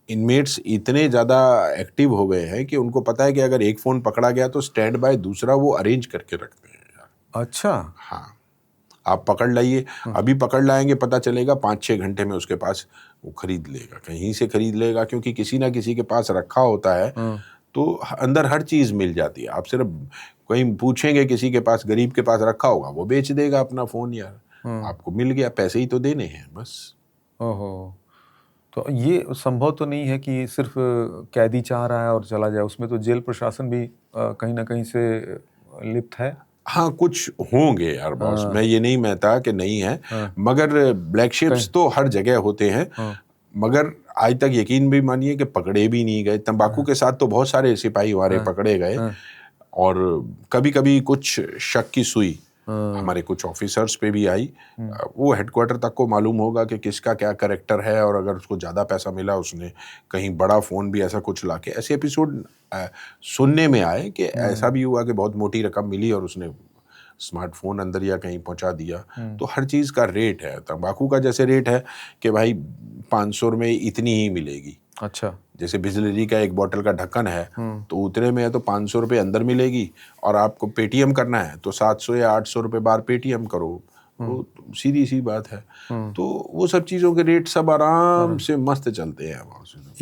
इनमेट्स इतने ज़्यादा एक्टिव हो गए हैं कि उनको पता है कि अगर एक फ़ोन पकड़ा गया तो स्टैंड बाय दूसरा वो अरेंज करके रखते हैं यार। अच्छा। हाँ, आप पकड़ लाइए, अभी पकड़ लाएंगे, पता चलेगा 5-6 घंटे में उसके पास वो खरीद लेगा, कहीं से खरीद लेगा, क्योंकि किसी ना किसी के पास रखा होता है। तो अंदर हर चीज़ मिल जाती है। आप सिर्फ कहीं पूछेंगे, किसी के पास, गरीब के पास रखा होगा, वो बेच देगा अपना फ़ोन यार। आपको मिल गया, पैसे ही तो देने हैं बस। ओहो, तो ये संभव तो नहीं है कि सिर्फ कैदी चाह रहा है और चला जाए, उसमें तो जेल प्रशासन भी कहीं ना कहीं से लिप्त है। हाँ, कुछ होंगे यार बॉस, मैं ये नहीं कहता कि नहीं है, मगर ब्लैक शिप्स तो हर जगह होते हैं। मगर आज तक यकीन भी मानिए कि पकड़े भी नहीं गए। तंबाकू के साथ तो बहुत सारे सिपाही हमारे पकड़े गए, और कभी कभी कुछ शक की सुई हमारे कुछ ऑफिसर्स पे भी आई। वो हेडक्वार्टर तक को मालूम होगा कि किसका क्या कैरेक्टर है, और अगर उसको ज़्यादा पैसा मिला, उसने कहीं बड़ा फ़ोन भी ऐसा कुछ लाके, ऐसे एपिसोड सुनने में आए कि ऐसा भी हुआ कि बहुत मोटी रकम मिली और उसने स्मार्टफोन अंदर या कहीं पहुंचा दिया। तो हर चीज़ का रेट है। तंबाकू का जैसे रेट है कि भाई 500 में इतनी ही मिलेगी। अच्छा। जैसे बिस्लरी का एक बोतल का ढक्कन है, तो उतने में है तो 500 रुपये अंदर मिलेगी, और आपको पेटीएम करना है तो 700 या 800 रुपये बार पेटीएम करो। तो सीधी सी बात है। तो वो सब चीज़ों के रेट सब आराम से मस्त चलते हैं।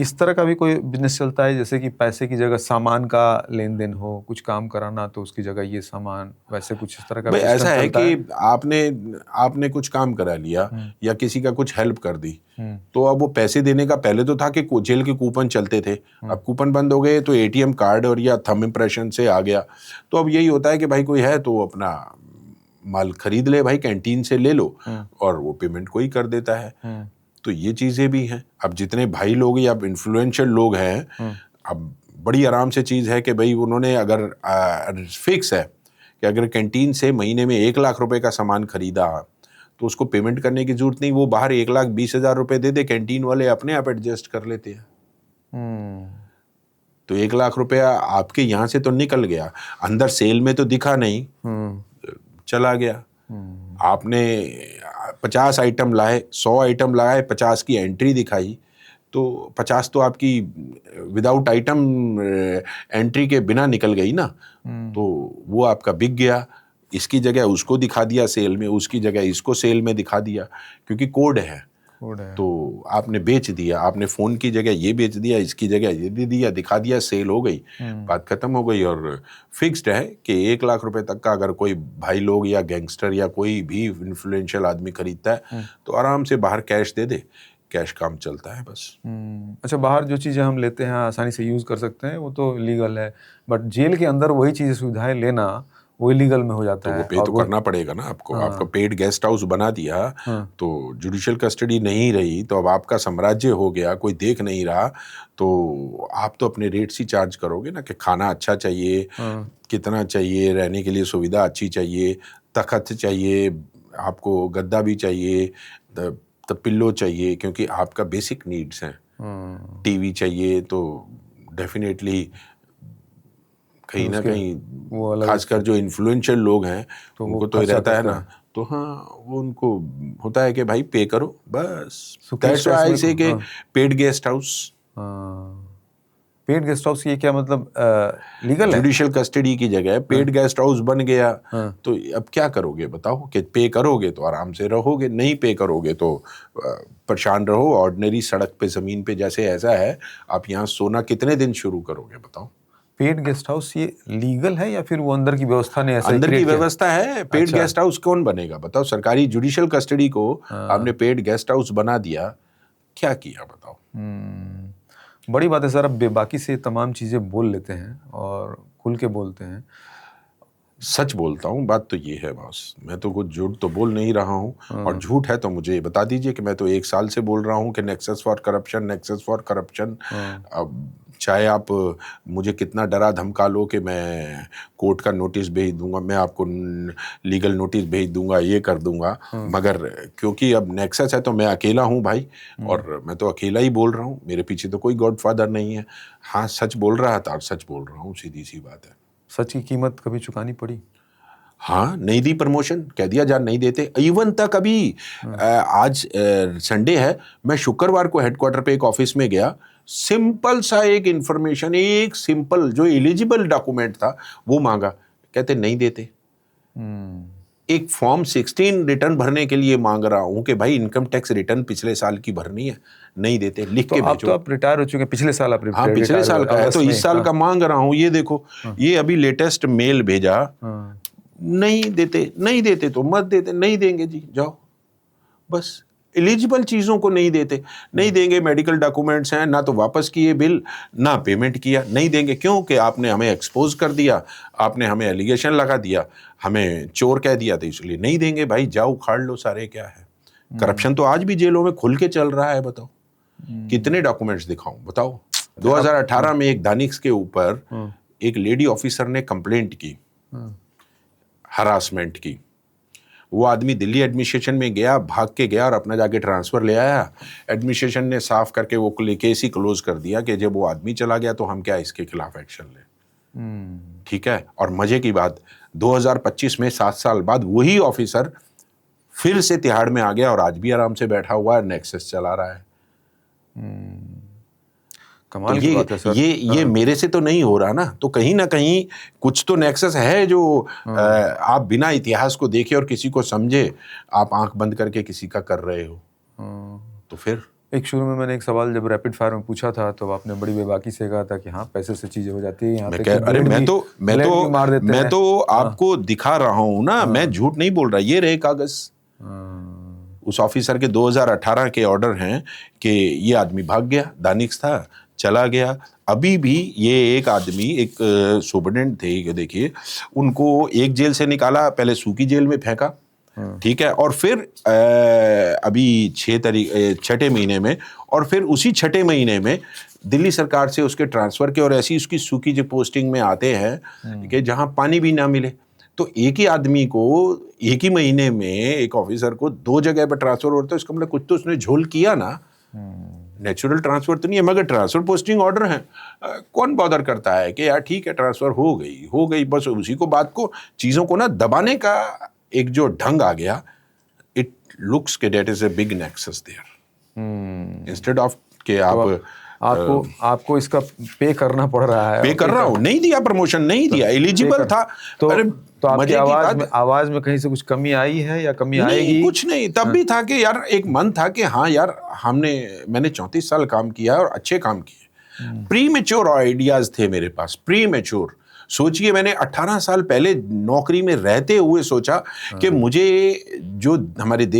इस तरह का भी कोई बिजनेस चलता है, जैसे कि पैसे की जगह सामान का लेन देन हो, कुछ काम कराना तो उसकी जगह ये सामान, वैसे कुछ इस तरह का? भाई ऐसा है कि आपने कुछ काम करा लिया या किसी का कुछ हेल्प कर दी, तो अब वो पैसे देने का, पहले तो था कि जेल के कूपन चलते थे, अब कूपन बंद हो गए, तो एटीएम कार्ड और या थंब इम्प्रेशन से आ गया। तो अब यही होता है कि भाई कोई है तो अपना माल खरीद ले, भाई कैंटीन से ले लो, और वो पेमेंट कोई कर देता है। तो ये चीज़ें भी हैं। अब जितने भाई लोग या इन्फ्लुएंशियल लोग हैं, अब बड़ी आराम से चीज़ है कि भाई उन्होंने अगर फिक्स है कि अगर कैंटीन से महीने में 1 लाख रुपए का सामान खरीदा तो उसको पेमेंट करने की जरूरत नहीं, वो बाहर 1,20,000 रुपए दे दे, कैंटीन वाले अपने आप एडजस्ट कर लेते हैं। तो 1 लाख रुपया आपके यहाँ से तो निकल गया, अंदर सेल में तो दिखा नहीं, चला गया। आपने 50 आइटम लाए, 100 आइटम लाए, 50 की एंट्री दिखाई, तो 50 तो आपकी विदाउट आइटम एंट्री के बिना निकल गई ना, तो वो आपका बिक गया। इसकी जगह उसको दिखा दिया सेल में, उसकी जगह इसको सेल में दिखा दिया, क्योंकि कोड है। तो आपने बेच दिया, आपने फोन की जगह ये बेच दिया, इसकी जगह ये दे दिया, दिखा दिया, सेल हो गई, बात खत्म हो गई। और फिक्स्ड है कि 1 लाख रुपए तक का अगर कोई भाई लोग या गैंगस्टर या कोई भी इन्फ्लुएंशियल आदमी खरीदता है तो आराम से बाहर कैश दे दे, कैश काम चलता है बस। अच्छा, बाहर जो चीज़ें हम लेते हैं आसानी से यूज़ कर सकते हैं वो तो लीगल है, बट जेल के अंदर वही चीज़ें सुविधाएं लेना वो इलीगल में हो जाता तो है। वो पे तो करना पड़ेगा ना आपको। आपका पेड गेस्ट हाउस बना दिया तो जुडिशियल कस्टडी नहीं रही, तो अब आपका साम्राज्य हो गया, कोई देख नहीं रहा, तो आप तो अपने रेट्स ही चार्ज करोगे ना, कि खाना अच्छा चाहिए, कितना चाहिए, रहने के लिए सुविधा अच्छी चाहिए, तख्त चाहिए, आपको गद्दा भी चाहिए, तो पिल्लो चाहिए, क्योंकि आपका बेसिक नीड्स हैं। टीवी चाहिए तो डेफिनेटली कहीं ना कहीं खासकर जो इन्फ्लुएंशियल लोग हैं तो उनको तो रहता है ना, तो हाँ वो उनको होता है कि भाई पे करो बस। दैट्स व्हाई आई से कि paid guest house. Paid guest house ये क्या मतलब लीगल है? जुडिशियल कस्टडी की जगह पेड गेस्ट हाउस बन गया, तो अब क्या करोगे बताओ? कि पे करोगे तो आराम से रहोगे, नहीं पे करोगे तो परेशान रहो। ऑर्डिनरी सड़क पे ज़मीन पे जैसे ऐसा है, आप यहाँ सोना कितने दिन शुरू करोगे बताओ? पेड गेस्ट हाउस ये लीगल है या फिर वो अंदर की व्यवस्था ने ऐसा अंदर की व्यवस्था है? पेड अच्छा। गेस्ट हाउस कौन बनेगा बताओ? सरकारी जुडिशियल कस्टडी को आपने पेड गेस्ट हाउस बना दिया, क्या किया बताओ? बड़ी बात है सर। अब बेबाकी से तमाम चीज़ें बोल लेते हैं और खुल के बोलते हैं। सच बोलता हूँ, बात तो ये है बॉस, मैं तो कुछ झूठ तो बोल नहीं रहा हूँ, और झूठ है तो मुझे बता दीजिए कि मैं तो 1 साल से बोल रहा हूँ कि nexus for corruption, nexus for corruption. अब चाहे आप मुझे कितना डरा धमका लो कि मैं कोर्ट का नोटिस भेज दूंगा, मैं आपको लीगल नोटिस भेज दूंगा, ये कर दूंगा, मगर क्योंकि अब नेक्सस है तो मैं अकेला हूँ भाई, और मैं तो अकेला ही बोल रहा हूँ, मेरे पीछे तो कोई गॉडफादर नहीं है। हाँ, सच बोल रहा था, सच बोल रहा हूँ, सीधी सी बात है। सच की कीमत कभी चुकानी पड़ी? हाँ, नहीं दी प्रमोशन, कह दिया जान नहीं देते। इवन तक अभी आज संडे है, मैं शुक्रवार को हेडक्वार्टर पे एक ऑफिस में गया, सिंपल सा एक इंफॉर्मेशन, एक सिंपल जो एलिजिबल डॉक्यूमेंट था वो मांगा, कहते नहीं देते। एक फॉर्म 16 रिटर्न भरने के लिए मांग रहा हूं कि भाई इनकम टैक्स रिटर्न पिछले साल की भरनी है, नहीं देते, लिख के भेजो। तो आप रिटायर हो चुके, पिछले साल आप हाँ, पिछले साल का है तो इस साल का मांग रहा हूं, ये देखो, ये अभी लेटेस्ट मेल भेजा, नहीं देते, नहीं देते तो मत देते, नहीं देंगे जी जाओ, बस एलिजिबल चीज़ों को नहीं देते, नहीं देंगे। मेडिकल डॉक्यूमेंट्स हैं, ना तो वापस किए बिल, ना पेमेंट किया, नहीं देंगे। क्यों? कि आपने हमें एक्सपोज कर दिया, आपने हमें एलिगेशन लगा दिया, हमें चोर कह दिया, तो इसलिए नहीं देंगे। भाई जाओ उखाड़ लो सारे, क्या है? करप्शन तो आज भी जेलों में खुल के चल रहा है, बताओ कितने डॉक्यूमेंट्स दिखाऊं बताओ? 2018 में एक दानिश के ऊपर एक लेडी ऑफिसर ने कंप्लेंट की हरासमेंट की। वो आदमी दिल्ली एडमिनिस्ट्रेशन में गया, भाग के गया और अपना जाके ट्रांसफ़र ले आया। एडमिनिस्ट्रेशन ने साफ करके वो केस ही क्लोज कर दिया कि जब वो आदमी चला गया तो हम क्या इसके खिलाफ एक्शन लें। ठीक है। और मजे की बात, 2025 में 7 साल बाद वही ऑफिसर फिर से तिहाड़ में आ गया और आज भी आराम से बैठा हुआ है, नेक्सस चला रहा है। कमाल तो की बात है सर। ये मेरे से तो नहीं हो रहा ना, तो कहीं ना कहीं कुछ तो नेक्सस है जो आप बिना इतिहास को देखे और किसी को समझे आप आंख बंद करके किसी का कर रहे हो। तो फिर एक शुरू में मैंने एक सवाल जब रैपिड फायर में पूछा था तो आपने बड़ी बेबाकी से कहा था कि हाँ पैसे से चीजें हो जाती है। यहाँ तक अरे मैं तो आपको दिखा रहा हूँ ना, मैं झूठ नहीं बोल रहा। ये रहे कागज, उस ऑफिसर के 2018 के ऑर्डर हैं कि ये आदमी भाग गया, दानिश था, चला गया। अभी भी ये एक आदमी, एक सुपरडेंट थे, देखिए उनको एक जेल से निकाला, पहले सूकी जेल में फेंका, ठीक है, और फिर अभी 6 महीने में, और फिर उसी 6 महीने में दिल्ली सरकार से उसके ट्रांसफ़र के और ऐसी उसकी सूकी जो पोस्टिंग में आते हैं कि जहां पानी भी ना मिले, तो एक ही आदमी को एक ही महीने में एक ऑफिसर को 2 जगह पर ट्रांसफर होता है, इसका मतलब कुछ तो उसने झोल किया ना। नेचुरल ट्रांसफर तो नहीं है, मगर ट्रांसफर पोस्टिंग ऑर्डर है। कौन बॉदर करता है कि यार ठीक है ट्रांसफर हो गई, बस उसी को बात को चीज़ों को ना दबाने का एक जो ढंग आ गया, इट लुक्स के that is a big nexus there, instead of के आपको इसका पे करना पड़ रहा है। पे कर रहा हूँ, नहीं दिया प्रमोशन, नहीं दिया, एलिजिबल था। तो अरे तो आपकी मजे की बात, आवाज में कहीं से कुछ कमी आई है या कमी नहीं, आएगी? कुछ नहीं, तब भी था कि यार एक मन था कि हाँ यार मैंने 34 साल काम किया और अच्छे काम किए। प्री मेच्योर आइडियाज थे मेरे पास, प्री मेच्योर। सोचिए मैंने 18 साल पहले नौकरी में रहते हुए सोचा कि मुझे जो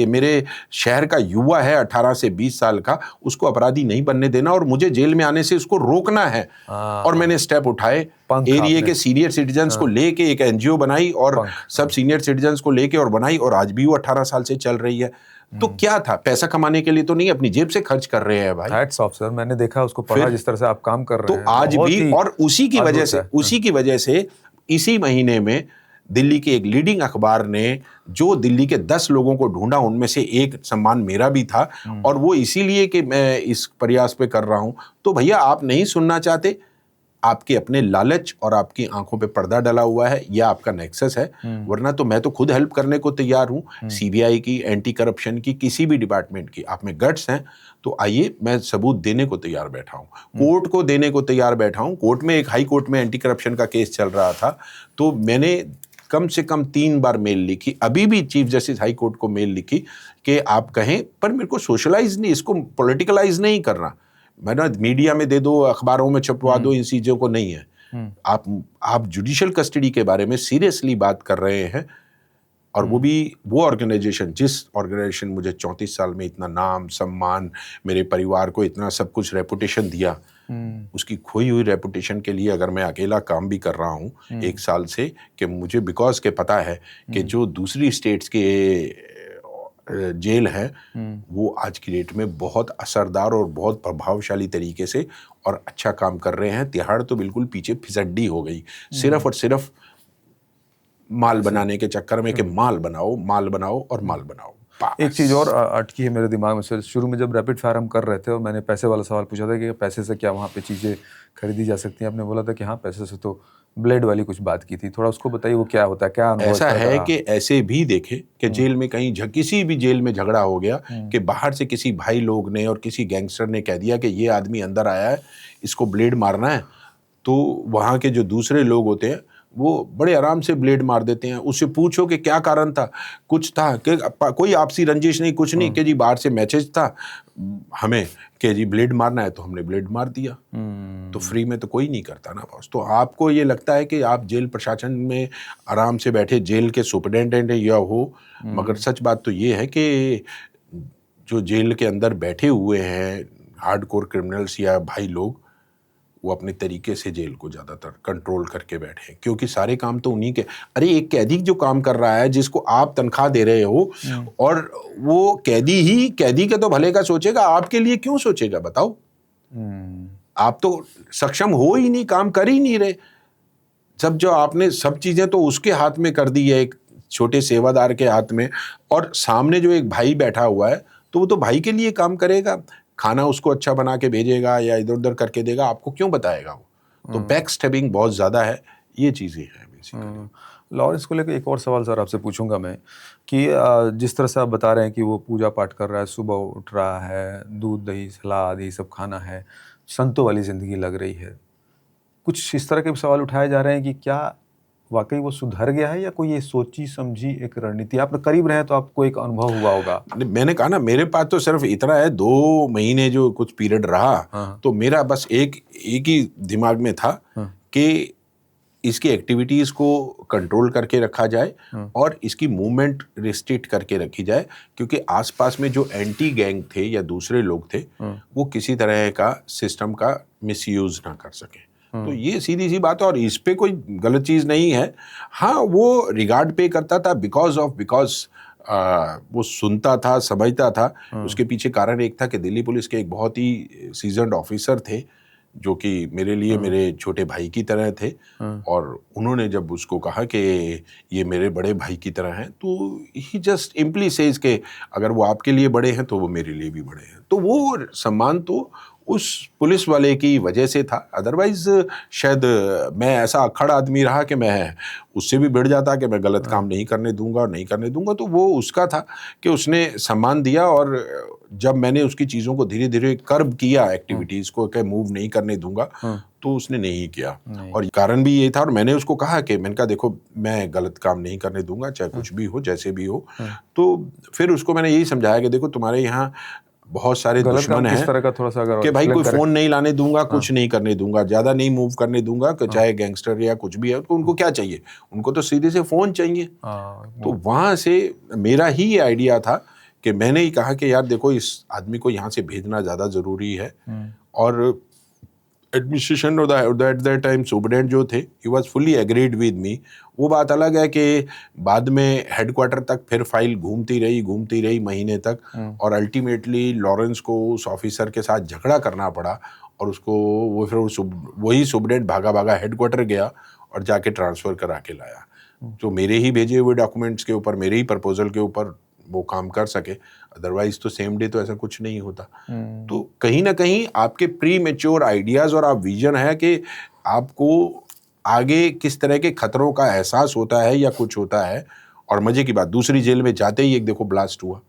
मेरे शहर का युवा है 18 से 20 साल का, उसको अपराधी नहीं बनने देना और मुझे जेल में आने से उसको रोकना है। और मैंने स्टेप उठाए, एरिया के सीनियर सिटीजन्स को लेके एक एनजीओ बनाई और सब सीनियर सिटीजन्स को लेके और बनाई, और आज भी वो 18 साल से चल रही है। तो क्या था, पैसा कमाने के लिए तो नहीं, अपनी जेब से खर्च कर रहे हैं भाई। हैट्स ऑफ सर, मैंने देखा उसको, पढ़ा जिस तरह से आप काम कर रहे हैं, तो आज भी, और उसी की वजह से इसी महीने में दिल्ली के एक लीडिंग अखबार ने जो दिल्ली के 10 लोगों को ढूंढा, उनमें से एक सम्मान मेरा भी था, और वो इसीलिए कि मैं इस प्रयास पे कर रहा हूं। तो भैया आप नहीं सुनना चाहते, आपके अपने लालच और आपकी आंखों पे पर्दा डला हुआ है, या आपका नेक्सस है, वरना तो मैं तो खुद हेल्प करने को तैयार हूं। सीबीआई की, एंटी करप्शन की, किसी भी डिपार्टमेंट की, आप में गट्स हैं तो आइए, मैं सबूत देने को तैयार बैठा हूं, कोर्ट को देने को तैयार बैठा हूं। कोर्ट में एक हाई कोर्ट में एंटी करप्शन का केस चल रहा था, तो मैंने कम से कम 3 बार मेल लिखी, अभी भी चीफ जस्टिस हाई कोर्ट को मेल लिखी कि आप कहें, पर मेरे को सोशलाइज नहीं, इसको पॉलिटिकलाइज नहीं करना। मैं ना मीडिया में दे दो, अखबारों में छपवा दो, इन चीजों को नहीं है। आप जुडिशियल कस्टडी के बारे में सीरियसली बात कर रहे हैं, और वो भी वो ऑर्गेनाइजेशन, जिस ऑर्गेनाइजेशन मुझे 34 साल में इतना नाम सम्मान, मेरे परिवार को इतना सब कुछ रेपुटेशन दिया, उसकी खोई हुई रेपुटेशन के लिए अगर मैं अकेला काम भी कर रहा हूँ 1 साल से, कि मुझे बिकॉज के पता है कि जो दूसरी स्टेट्स के जेल है वो आज की डेट में बहुत असरदार और बहुत प्रभावशाली तरीके से और अच्छा काम कर रहे हैं। तिहाड़ तो बिल्कुल पीछे फिसड्डी हो गई, सिर्फ और सिर्फ माल बनाने के चक्कर में कि माल बनाओ और माल बनाओ। एक चीज़ और अटकी है मेरे दिमाग में सर, शुरू में जब रैपिड फायर हम कर रहे थे और मैंने पैसे वाला सवाल पूछा था कि पैसे से क्या वहाँ पे चीज़ें खरीदी जा सकती हैं, आपने बोला था कि हाँ पैसे से तो ब्लेड वाली कुछ बात की थी, थोड़ा उसको बताइए वो क्या होता है, क्या अनुभव? ऐसा है कि ऐसे भी देखे कि जेल में कहीं किसी भी जेल में झगड़ा हो गया कि बाहर से किसी भाई लोग ने और किसी गैंगस्टर ने कह दिया कि ये आदमी अंदर आया है, इसको ब्लेड मारना है, तो वहाँ के जो दूसरे लोग होते हैं वो बड़े आराम से ब्लेड मार देते हैं। उससे पूछो कि क्या कारण था, कुछ था कि कोई आपसी रंजिश नहीं, कुछ नहीं, कि जी बाहर से मैसेज था हमें कि जी ब्लेड मारना है, तो हमने ब्लेड मार दिया। तो फ्री में तो कोई नहीं करता ना बॉस। तो आपको ये लगता है कि आप जेल प्रशासन में आराम से बैठे जेल के सुपरिटेंडेंट या हो, मगर सच बात तो ये है कि जो जेल के अंदर बैठे हुए हैं हार्डकोर क्रिमिनल्स या भाई लोग, वो अपने तरीके से जेल को ज़्यादातर कंट्रोल करके बैठे हैं, क्योंकि सारे काम तो उन्हीं के। अरे एक कैदी जो काम कर रहा है, जिसको आप तनख्वाह दे रहे हो, और वो कैदी के तो भले का सोचेगा, आपके लिए क्यों सोचेगा बताओ? आप तो सक्षम हो ही नहीं, काम कर ही नहीं रहे। सब जो आपने सब चीज़ें तो उसके हाथ में कर दी है, एक छोटे सेवादार के हाथ में, और सामने जो एक भाई बैठा हुआ है, तो वो तो भाई के लिए काम करेगा, खाना उसको अच्छा बना के भेजेगा या इधर उधर करके देगा, आपको क्यों बताएगा वो? तो बैक स्टेपिंग बहुत ज़्यादा है, ये चीज़ें हैं बेसिकली। लॉरेंस को लेकर एक और सवाल सर आपसे पूछूंगा मैं कि जिस तरह से आप बता रहे हैं कि वो पूजा पाठ कर रहा है, सुबह उठ रहा है, दूध दही सलाद ये सब खाना है, संतों वाली ज़िंदगी लग रही है, कुछ इस तरह के सवाल उठाए जा रहे हैं कि क्या वाकई वो सुधर गया है या कोई ये सोची समझी एक रणनीति? आप करीब रहे तो आपको एक अनुभव हुआ होगा। मैंने कहा ना, मेरे पास तो सिर्फ इतना है, 2 महीने जो कुछ पीरियड रहा, तो मेरा बस एक ही दिमाग में था कि इसकी एक्टिविटीज़ को कंट्रोल करके रखा जाए और इसकी मूवमेंट रिस्ट्रिक्ट करके रखी जाए, क्योंकि आसपास में जो एंटी गैंग थे या दूसरे लोग थे, वो किसी तरह का सिस्टम का मिसयूज ना कर सके। तो ये सीधी सी बात है, और इस पे कोई गलत चीज़ नहीं है। हाँ, वो रिगार्ड पे करता था बिकॉज वो सुनता था, समझता था। उसके पीछे कारण एक था कि दिल्ली पुलिस के एक बहुत ही सीजन्ड ऑफिसर थे जो कि मेरे लिए मेरे छोटे भाई की तरह थे। और उन्होंने जब उसको कहा कि ये मेरे बड़े भाई की तरह हैं, तो ही जस्ट इम्पली सेज के अगर वो आपके लिए बड़े हैं तो वो मेरे लिए भी बड़े हैं। तो वो सम्मान तो उस पुलिस वाले की वजह से था। अदरवाइज शायद मैं ऐसा अक्खड़ आदमी रहा कि मैं उससे भी भिड़ जाता कि मैं गलत काम नहीं करने दूंगा और नहीं करने दूंगा। तो वो उसका था कि उसने सम्मान दिया, और जब मैंने उसकी चीज़ों को धीरे धीरे कर्ब किया, एक्टिविटीज़ को कि मूव नहीं करने दूंगा, तो उसने नहीं किया। और कारण भी ये था, और मैंने उसको कहा कि मैंने कहा देखो मैं गलत काम नहीं करने दूंगा, चाहे कुछ भी हो, जैसे भी हो। तो फिर उसको मैंने यही समझाया कि देखो तुम्हारे यहाँ बहुत सारे दुश्मन हैं, किस तरह का थोड़ा सा अगर कि भाई कोई फोन नहीं लाने दूंगा, कुछ नहीं करने दूंगा, ज्यादा नहीं मूव करने दूंगा, कि चाहे गैंगस्टर या कुछ भी है, तो उनको क्या चाहिए, उनको तो सीधे से फोन चाहिए। तो वहां से मेरा ही ये आइडिया था कि मैंने ही कहा कि यार देखो इस आदमी को यहाँ से भेजना ज्यादा जरूरी है। और administration at that time superintendent जो थे, he was fully agreed with me. वो बात अलग है कि बाद में हेडक्वार्टर तक फिर फाइल घूमती रही महीने तक, और अल्टीमेटली लॉरेंस को उस ऑफिसर के साथ झगड़ा करना पड़ा, और उसको वो फिर वही सुपरडेंट भागा हेडक्वार्टर गया और जाके ट्रांसफ़र करा के लाया। तो मेरे ही भेजे हुए डॉक्यूमेंट्स के ऊपर, मेरे ही प्रपोजल के ऊपर वो काम कर सके, अदरवाइज तो सेम डे तो ऐसा कुछ नहीं होता। तो कहीं ना कहीं आपके प्री मैच्योर आइडियाज़ और आप विजन है कि आपको आगे किस तरह के खतरों का एहसास होता है या कुछ होता है। और मजे की बात, दूसरी जेल में जाते ही एक देखो ब्लास्ट हुआ।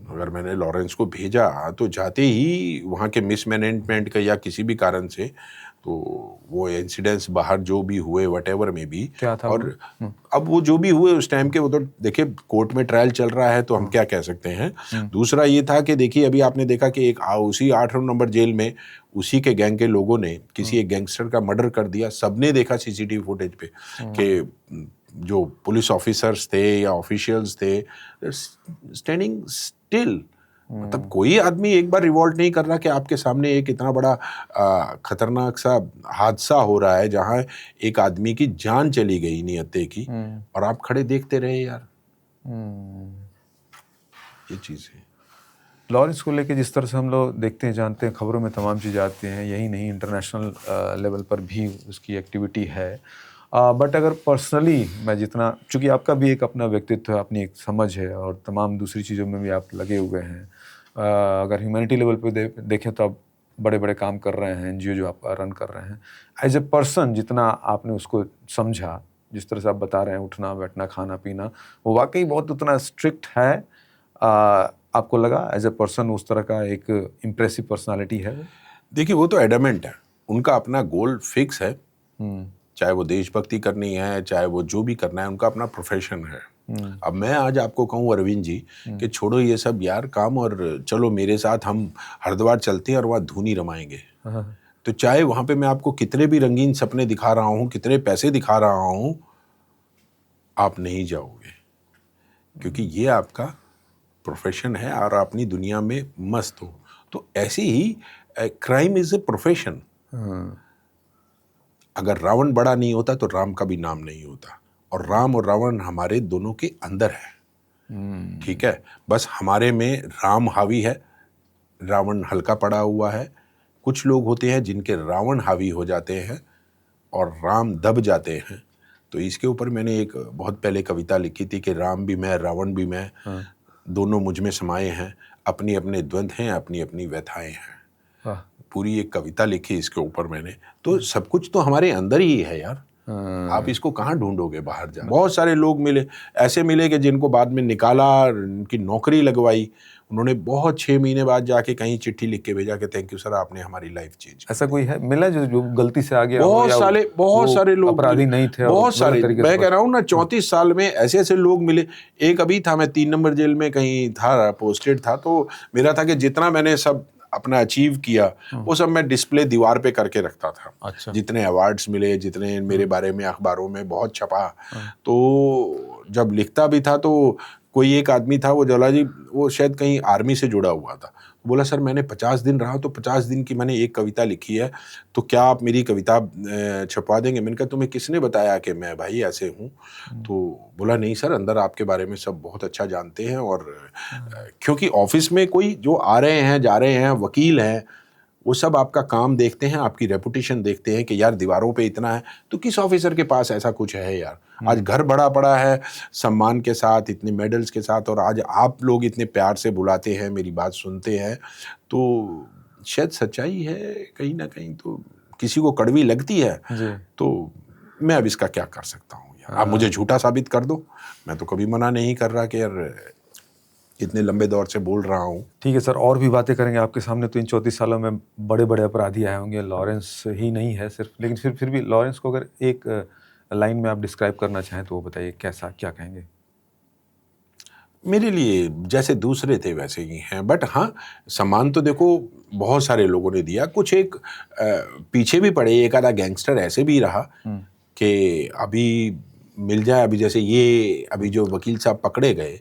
अगर मैंने लॉरेंस को भेजा तो जाते ही वहाँ के मिसमैनेजमेंट का या किसी भी कारण से, तो वो इंसिडेंट्स बाहर जो भी हुए व्हाटएवर में भी क्या था, और अब वो जो भी हुए उस टाइम के, वो तो देखिए कोर्ट में ट्रायल चल रहा है तो हम क्या कह सकते हैं। दूसरा ये था कि देखिए अभी आपने देखा कि एक उसी 8 नंबर जेल में उसी के गैंग के लोगों ने किसी एक गैंगस्टर का मर्डर कर दिया। सबने देखा सीसीटीवी फुटेज पे कि जो पुलिस ऑफिसर्स थे या ऑफिशियल्स थे स्टैंडिंग स्टिल। मतलब कोई आदमी एक बार रिवॉल्ट नहीं कर रहा कि आपके सामने एक इतना बड़ा खतरनाक सा हादसा हो रहा है जहां एक आदमी की जान चली गई नियत्ते की, और आप खड़े देखते रहे यार। ये चीज़ है। लॉरेंस को लेके जिस तरह से हम लोग देखते हैं, जानते हैं, खबरों में तमाम चीज़ें आती हैं, यही नहीं इंटरनेशनल लेवल पर भी उसकी एक्टिविटी है। बट अगर पर्सनली मैं जितना, चूँकि आपका भी एक अपना व्यक्तित्व है, अपनी एक समझ है, और तमाम दूसरी चीज़ों में भी आप लगे हुए हैं। अगर ह्यूमैनिटी लेवल पे देखें तो आप बड़े बड़े काम कर रहे हैं, एनजीओ जो आप रन कर रहे हैं। एज ए पर्सन जितना आपने उसको समझा, जिस तरह से आप बता रहे हैं, उठना बैठना खाना पीना, वो वाकई बहुत उतना स्ट्रिक्ट है। आपको लगा एज ए पर्सन उस तरह का एक इम्प्रेसिव पर्सनालिटी है? देखिए वो तो एडमेंट है, उनका अपना गोल फिक्स है। चाहे वो देशभक्ति करनी है, चाहे वो जो भी करना है, उनका अपना प्रोफेशन है। अब मैं आज आपको कहूँ अरविंद जी कि छोड़ो ये सब यार काम, और चलो मेरे साथ हम हरिद्वार चलते हैं और वहाँ धूनी रमाएंगे। तो चाहे वहाँ पे मैं आपको कितने भी रंगीन सपने दिखा रहा हूँ, कितने पैसे दिखा रहा हूँ, आप नहीं जाओगे, क्योंकि ये आपका प्रोफेशन है और अपनी दुनिया में मस्त हो। तो ऐसे ही क्राइम इज ए प्रोफेशन। अगर रावण बड़ा नहीं होता तो राम का भी नाम नहीं होता, और राम और रावण हमारे दोनों के अंदर है। ठीक है, बस हमारे में राम हावी है, रावण हल्का पड़ा हुआ है। कुछ लोग होते हैं जिनके रावण हावी हो जाते हैं और राम दब जाते हैं। तो इसके ऊपर मैंने एक बहुत पहले कविता लिखी थी कि राम भी मैं रावण भी मैं, दोनों मुझ में समाये हैं, अपनी अपने द्वंद्व हैं, अपनी अपनी व्यथाएं हैं। पूरी एक कविता लिखी इसके ऊपर मैंने। तो सब कुछ तो हमारे अंदर ही है यार। आप इसको कहाँ ढूंढोगे बाहर जा। बहुत सारे लोग मिले, ऐसे मिले कि जिनको बाद में निकाला, उनकी नौकरी लगवाई, उन्होंने बहुत 6 महीने बाद जाके कहीं चिट्ठी लिख के भेजा कि थैंक यू सर, आपने हमारी लाइफ चेंज। ऐसा कोई है मिला जो गलती से आ गया? बहुत सारे लोग अपराधी नहीं थे, बहुत सारे। मैं कह रहा हूँ ना 34 साल में ऐसे ऐसे लोग मिले। एक अभी था, मैं 3 नंबर जेल में कहीं था, पोस्टेड था, तो मेरा था कि जितना मैंने सब अपना अचीव किया वो सब मैं डिस्प्ले दीवार पे करके रखता था। अच्छा। जितने अवार्ड्स मिले, जितने मेरे बारे में अखबारों में बहुत छपा, तो जब लिखता भी था तो कोई एक आदमी था, वो जला जी, वो शायद कहीं आर्मी से जुड़ा हुआ था, बोला सर मैंने 50 दिन रहा, तो 50 दिन की मैंने एक कविता लिखी है, तो क्या आप मेरी कविता छपवा देंगे? मैंने कहा तुम्हें किसने बताया कि मैं भाई ऐसे हूँ? तो बोला नहीं सर, अंदर आपके बारे में सब बहुत अच्छा जानते हैं, और क्योंकि ऑफिस में कोई जो आ रहे हैं जा रहे हैं, वकील हैं, वो सब आपका काम देखते हैं, आपकी रेपुटेशन देखते हैं कि यार दीवारों पे इतना है, तो किस ऑफिसर के पास ऐसा कुछ है यार? आज घर बड़ा पड़ा है सम्मान के साथ, इतने मेडल्स के साथ, और आज आप लोग इतने प्यार से बुलाते हैं, मेरी बात सुनते हैं, तो शायद सच्चाई है कहीं ना कहीं, तो किसी को कड़वी लगती है जी। तो मैं अब इसका क्या कर सकता हूँ यार? आप मुझे झूठा साबित कर दो, मैं तो कभी मना नहीं कर रहा कि यार इतने लंबे दौर से बोल रहा हूँ। ठीक है सर, और भी बातें करेंगे आपके सामने। तो इन 34 सालों में बड़े बड़े अपराधी आए होंगे, लॉरेंस ही नहीं है सिर्फ, लेकिन फिर भी लॉरेंस को अगर एक लाइन में आप डिस्क्राइब करना चाहें तो वो बताइए, कैसा क्या कहेंगे? मेरे लिए जैसे दूसरे थे वैसे ही हैं, बट हाँ, सम्मान तो देखो बहुत सारे लोगों ने दिया, कुछ एक पीछे भी पड़े, एक आधा गैंगस्टर ऐसे भी रहा कि अभी मिल जाए। अभी जैसे ये अभी जो वकील साहब पकड़े गए,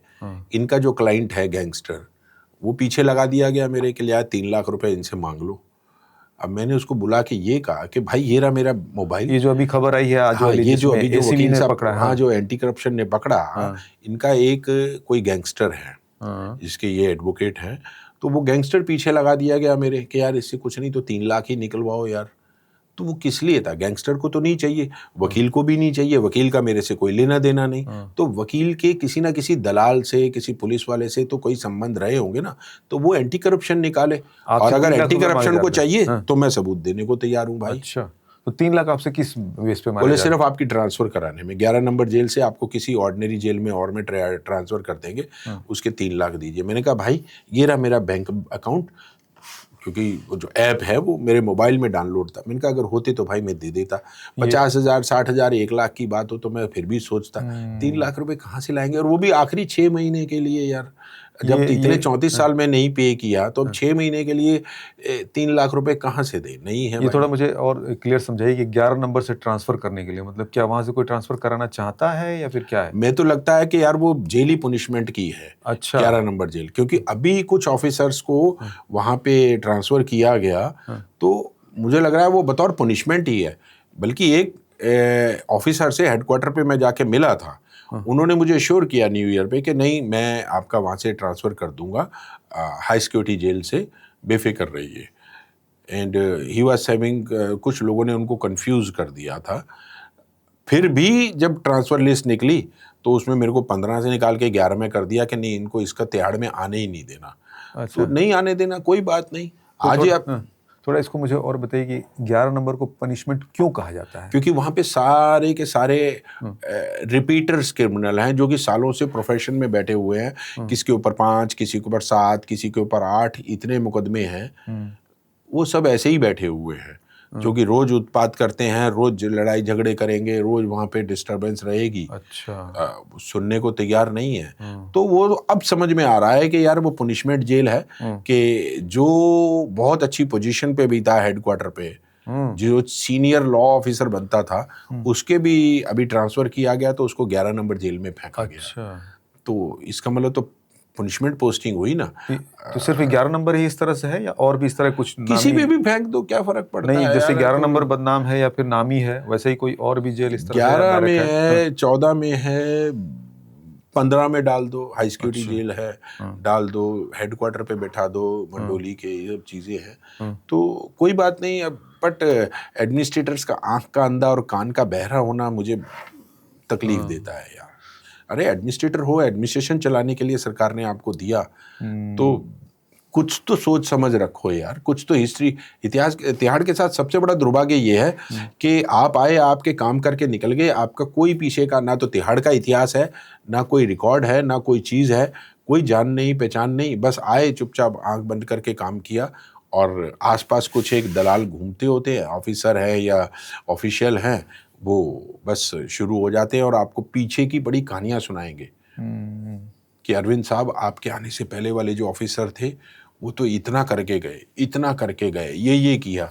इनका जो क्लाइंट है गैंगस्टर, वो पीछे लगा दिया गया मेरे के लिए, 3 लाख रुपए इनसे मांग लो। अब मैंने उसको बुला के ये कहा कि भाई ये रहा मेरा मोबाइल, ये जो अभी खबर आई है आज हाँ, वाली, ये जो अभी जो ACB वकील ने साहब पकड़ा है, हाँ, जो एंटी करप्शन ने पकड़ा, इनका एक कोई गैंगस्टर है हाँ। जिसके ये एडवोकेट हैं, तो वो गैंगस्टर पीछे लगा दिया गया मेरे कि यार इससे कुछ नहीं तो 3 लाख ही निकलवाओ यार। तो वो किस लिए था? गैंगस्टर को तो नहीं चाहिए, वकील को भी नहीं चाहिए, वकील का मेरे से कोई लेना देना नहीं, तो वकील के किसी ना किसी दलाल से, किसी पुलिस वाले से तो कोई संबंध रहे होंगे ना, तो वो एंटी करप्शन निकाले। और अगर 3 लाख एंटी रुपए करप्शन मांगे को जाते हैं। चाहिए हाँ। तो मैं सबूत देने को तैयार हूँ भाई। अच्छा, तो 3 लाख आपसे किस बेस पे मांगे बोले जाते हैं? सिर्फ आपकी ट्रांसफर कराने में, 11 नंबर जेल से आपको किसी ऑर्डिनरी जेल में और में ट्रांसफर कर देंगे, उसके 3 लाख दीजिए। मैंने कहा भाई ये रहा मेरा बैंक अकाउंट, क्योंकि वो जो ऐप है वो मेरे मोबाइल में डाउनलोड था। मैंने कहा अगर होते तो भाई मैं दे देता, 50,000 60,000 1 लाख की बात हो तो मैं फिर भी सोचता, 3 लाख रुपए कहाँ से लाएंगे, और वो भी आखिरी 6 महीने के लिए यार। जब इतने 34 साल में नहीं पे किया तो अब 6 महीने के लिए 3 लाख रुपए कहाँ से दे? नहीं है ये भाई। थोड़ा मुझे और क्लियर समझाइए कि 11 नंबर से ट्रांसफर करने के लिए मतलब क्या वहां से कोई ट्रांसफर कराना चाहता है या फिर क्या है? मैं तो लगता है कि यार वो जेल ही पुनिशमेंट की है, अच्छा। 11 नंबर जेल, क्योंकि अभी कुछ ऑफिसर्स को वहां पे ट्रांसफर किया गया, तो मुझे लग रहा है वो बतौर पुनिशमेंट ही है। बल्कि एक ऑफिसर से हेडक्वार्टर पे मैं जाके मिला था, उन्होंने मुझे श्योर किया न्यू ईयर पे कि नहीं मैं आपका वहाँ से ट्रांसफ़र कर दूंगा हाई सिक्योरिटी जेल से, बेफिक्र रहिए। एंड ही वाज सेविंग, कुछ लोगों ने उनको कंफ्यूज कर दिया था। फिर भी जब ट्रांसफ़र लिस्ट निकली तो उसमें मेरे को 15 से निकाल के 11 में कर दिया कि नहीं इनको इसका तिहाड़ में आने ही नहीं देना। अच्छा। तो नहीं आने देना, कोई बात नहीं, तो आज ही आप। थोड़ा इसको मुझे और बताइए कि 11 नंबर को पनिशमेंट क्यों कहा जाता है? क्योंकि वहाँ पे सारे के सारे रिपीटर्स क्रिमिनल हैं जो कि सालों से प्रोफेशन में बैठे हुए हैं। किसी के ऊपर 5, किसी के ऊपर 7, किसी के ऊपर 8, इतने मुकदमे हैं। वो सब ऐसे ही बैठे हुए हैं जो कि रोज उत्पात करते हैं, रोज लड़ाई झगड़े करेंगे, रोज वहाँ पे डिस्टरबेंस रहेगी। अच्छा। सुनने को तैयार नहीं है। तो वो अब समझ में आ रहा है कि यार वो पुनिशमेंट जेल है, कि जो बहुत अच्छी पोजीशन पे भी था हेडक्वार्टर पे, जो सीनियर लॉ ऑफिसर बनता था, उसके भी अभी ट्रांसफर किया गया तो उसको 11 नंबर जेल में फेंका गया। तो इसका मतलब तो पुनिशमेंट पोस्टिंग हुई ना। तो सिर्फ 11 नंबर ही इस तरह से है या और भी इस तरह कुछ किसी पे भी फेंक दो, क्या फर्क पड़ता नहीं, है? जैसे 11 नंबर बदनाम है या फिर नामी है, वैसे ही कोई और भी जेल इस तरह 11 में है, 14 में है, 15 में डाल दो, हाई सिक्योरिटी जेल है, डाल दो, हेडक्वार्टर पे बैठा दो, मंडोली के, ये सब चीज़ें हैं। तो कोई बात नहीं। अब बट एडमिनिस्ट्रेटर्स का आंख का अंधा और कान का बहरा होना मुझे तकलीफ देता है यार। अरे एडमिनिस्ट्रेटर हो, एडमिनिस्ट्रेशन चलाने के लिए सरकार ने आपको दिया, तो कुछ तो सोच समझ रखो यार, कुछ तो हिस्ट्री। तिहाड़ के साथ सबसे बड़ा दुर्भाग्य ये है कि आप आए, आपके काम करके निकल गए, आपका कोई पीछे का ना तो तिहाड़ का इतिहास है, ना कोई रिकॉर्ड है, ना कोई चीज़ है, कोई जान नहीं पहचान नहीं, बस आए चुपचाप आंख बंद करके काम किया, और आसपास कुछ एक दलाल घूमते होते हैं, ऑफिसर है या ऑफिशियल हैं, वो बस शुरू हो जाते हैं और आपको पीछे की बड़ी कहानियाँ सुनाएंगे कि अरविंद साहब आपके आने से पहले वाले जो ऑफिसर थे वो तो इतना करके गए, इतना करके गए, ये किया,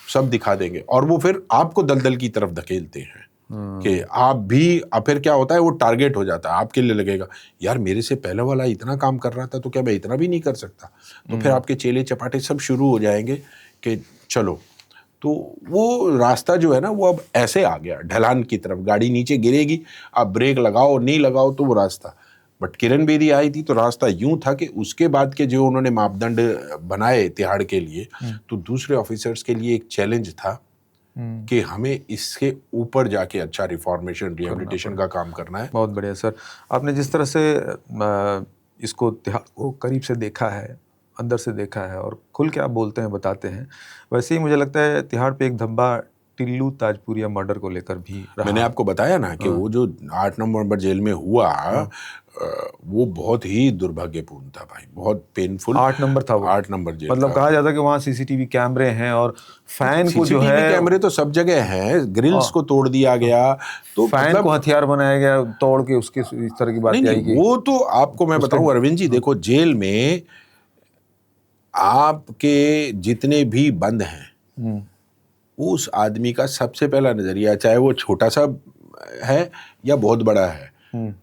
सब दिखा देंगे। और वो फिर आपको दलदल की तरफ धकेलते हैं कि आप भी, अब फिर क्या होता है, वो टारगेट हो जाता है, आपके लिए लगेगा यार मेरे से पहले वाला इतना काम कर रहा था तो क्या मैं इतना भी नहीं कर सकता? तो फिर आपके चेले चपाटे सब शुरू हो जाएंगे कि चलो। तो वो रास्ता जो है ना वो अब ऐसे आ गया ढलान की तरफ, गाड़ी नीचे गिरेगी, आप ब्रेक लगाओ नहीं लगाओ तो वो रास्ता। बट किरण बेदी आई थी तो रास्ता यूं था कि उसके बाद के जो उन्होंने मापदंड बनाए तिहाड़ के लिए, तो दूसरे ऑफिसर्स के लिए एक चैलेंज था कि हमें इसके ऊपर जाके अच्छा रिफॉर्मेशन रिहेबिलिटेशन का काम करना है। बहुत बढ़िया सर। आपने जिस तरह से इसको तिहाड़ को करीब से देखा है, अंदर से देखा है और खुल के आप बोलते हैं, बताते हैं, वैसे ही मुझे लगता है तिहाड़ पे एक धब्बा टिल्लू ताजपुरिया मर्डर को लेकर भी रहा। मैंने आपको बताया ना कि वो जो 8 नवंबर जेल में हुआ, वो बहुत ही दुर्भाग्यपूर्ण था भाई, बहुत पेनफुल। 8 नंबर था वो। 8 नंबर जेल मतलब था। कहा जाता है कि वहाँ सीसीटीवी कैमरे हैं और फैन को जो CCTV है कैमरे तो सब जगह हैं, ग्रिल्स को तोड़ दिया गया, तो फैन मतलब को हथियार बनाया गया, तोड़ के उसके इस तरह की बातें आई कि वो तो आपको मैं बताऊं अरविंद जी, देखो जेल में आपके जितने भी बंद हैं, उस आदमी का सबसे पहला नजरिया, चाहे वो छोटा सा है या बहुत बड़ा है,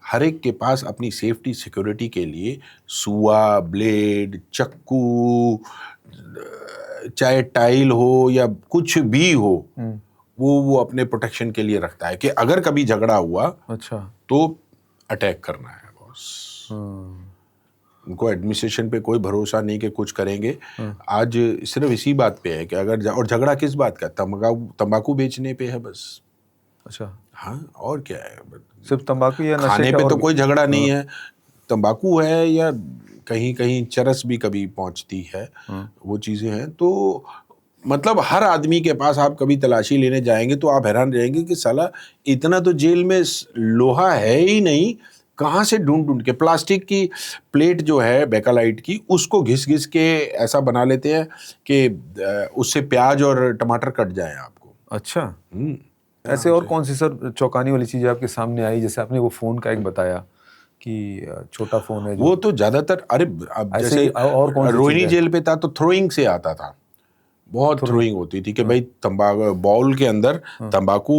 हर एक के पास अपनी सेफ्टी सिक्योरिटी के लिए सुआ, ब्लेड, चक्कू, चाहे टाइल हो या कुछ भी हो, वो अपने प्रोटेक्शन के लिए रखता है कि अगर कभी झगड़ा हुआ अच्छा तो अटैक करना है बॉस। उनको एडमिनिस्ट्रेशन पे कोई भरोसा नहीं कि कुछ करेंगे। आज सिर्फ इसी बात पे है कि अगर और झगड़ा किस बात का, तंबाकू बेचने पे है बस। अच्छा, हाँ, और क्या है, सिर्फ तंबाकू या नशे खाने का पे और तो कोई झगड़ा नहीं है, तंबाकू है या कहीं कहीं चरस भी कभी पहुंचती है, वो चीजें हैं। तो मतलब हर आदमी के पास आप कभी तलाशी लेने जाएंगे तो आप हैरान रहेंगे कि साला इतना तो जेल में लोहा है ही नहीं, कहाँ से ढूंढ ढूंढ के प्लास्टिक की प्लेट जो है बेकालाइट की, उसको घिस घिस के ऐसा बना लेते हैं कि उससे प्याज और टमाटर कट जाए आपको। अच्छा, ऐसे और कौन सी सर चौंकाने वाली चीज़ आपके सामने आई? जैसे आपने वो फ़ोन का एक बताया कि छोटा फ़ोन है जो, वो तो ज्यादातर, अरे अब ऐसे जैसे ही और कौन सी रोहिणी चीज़ है? जेल पे था तो थ्रोइंग से आता था, बहुत थ्रोइंग होती थी कि भाई तंबाकू बॉल के अंदर, तंबाकू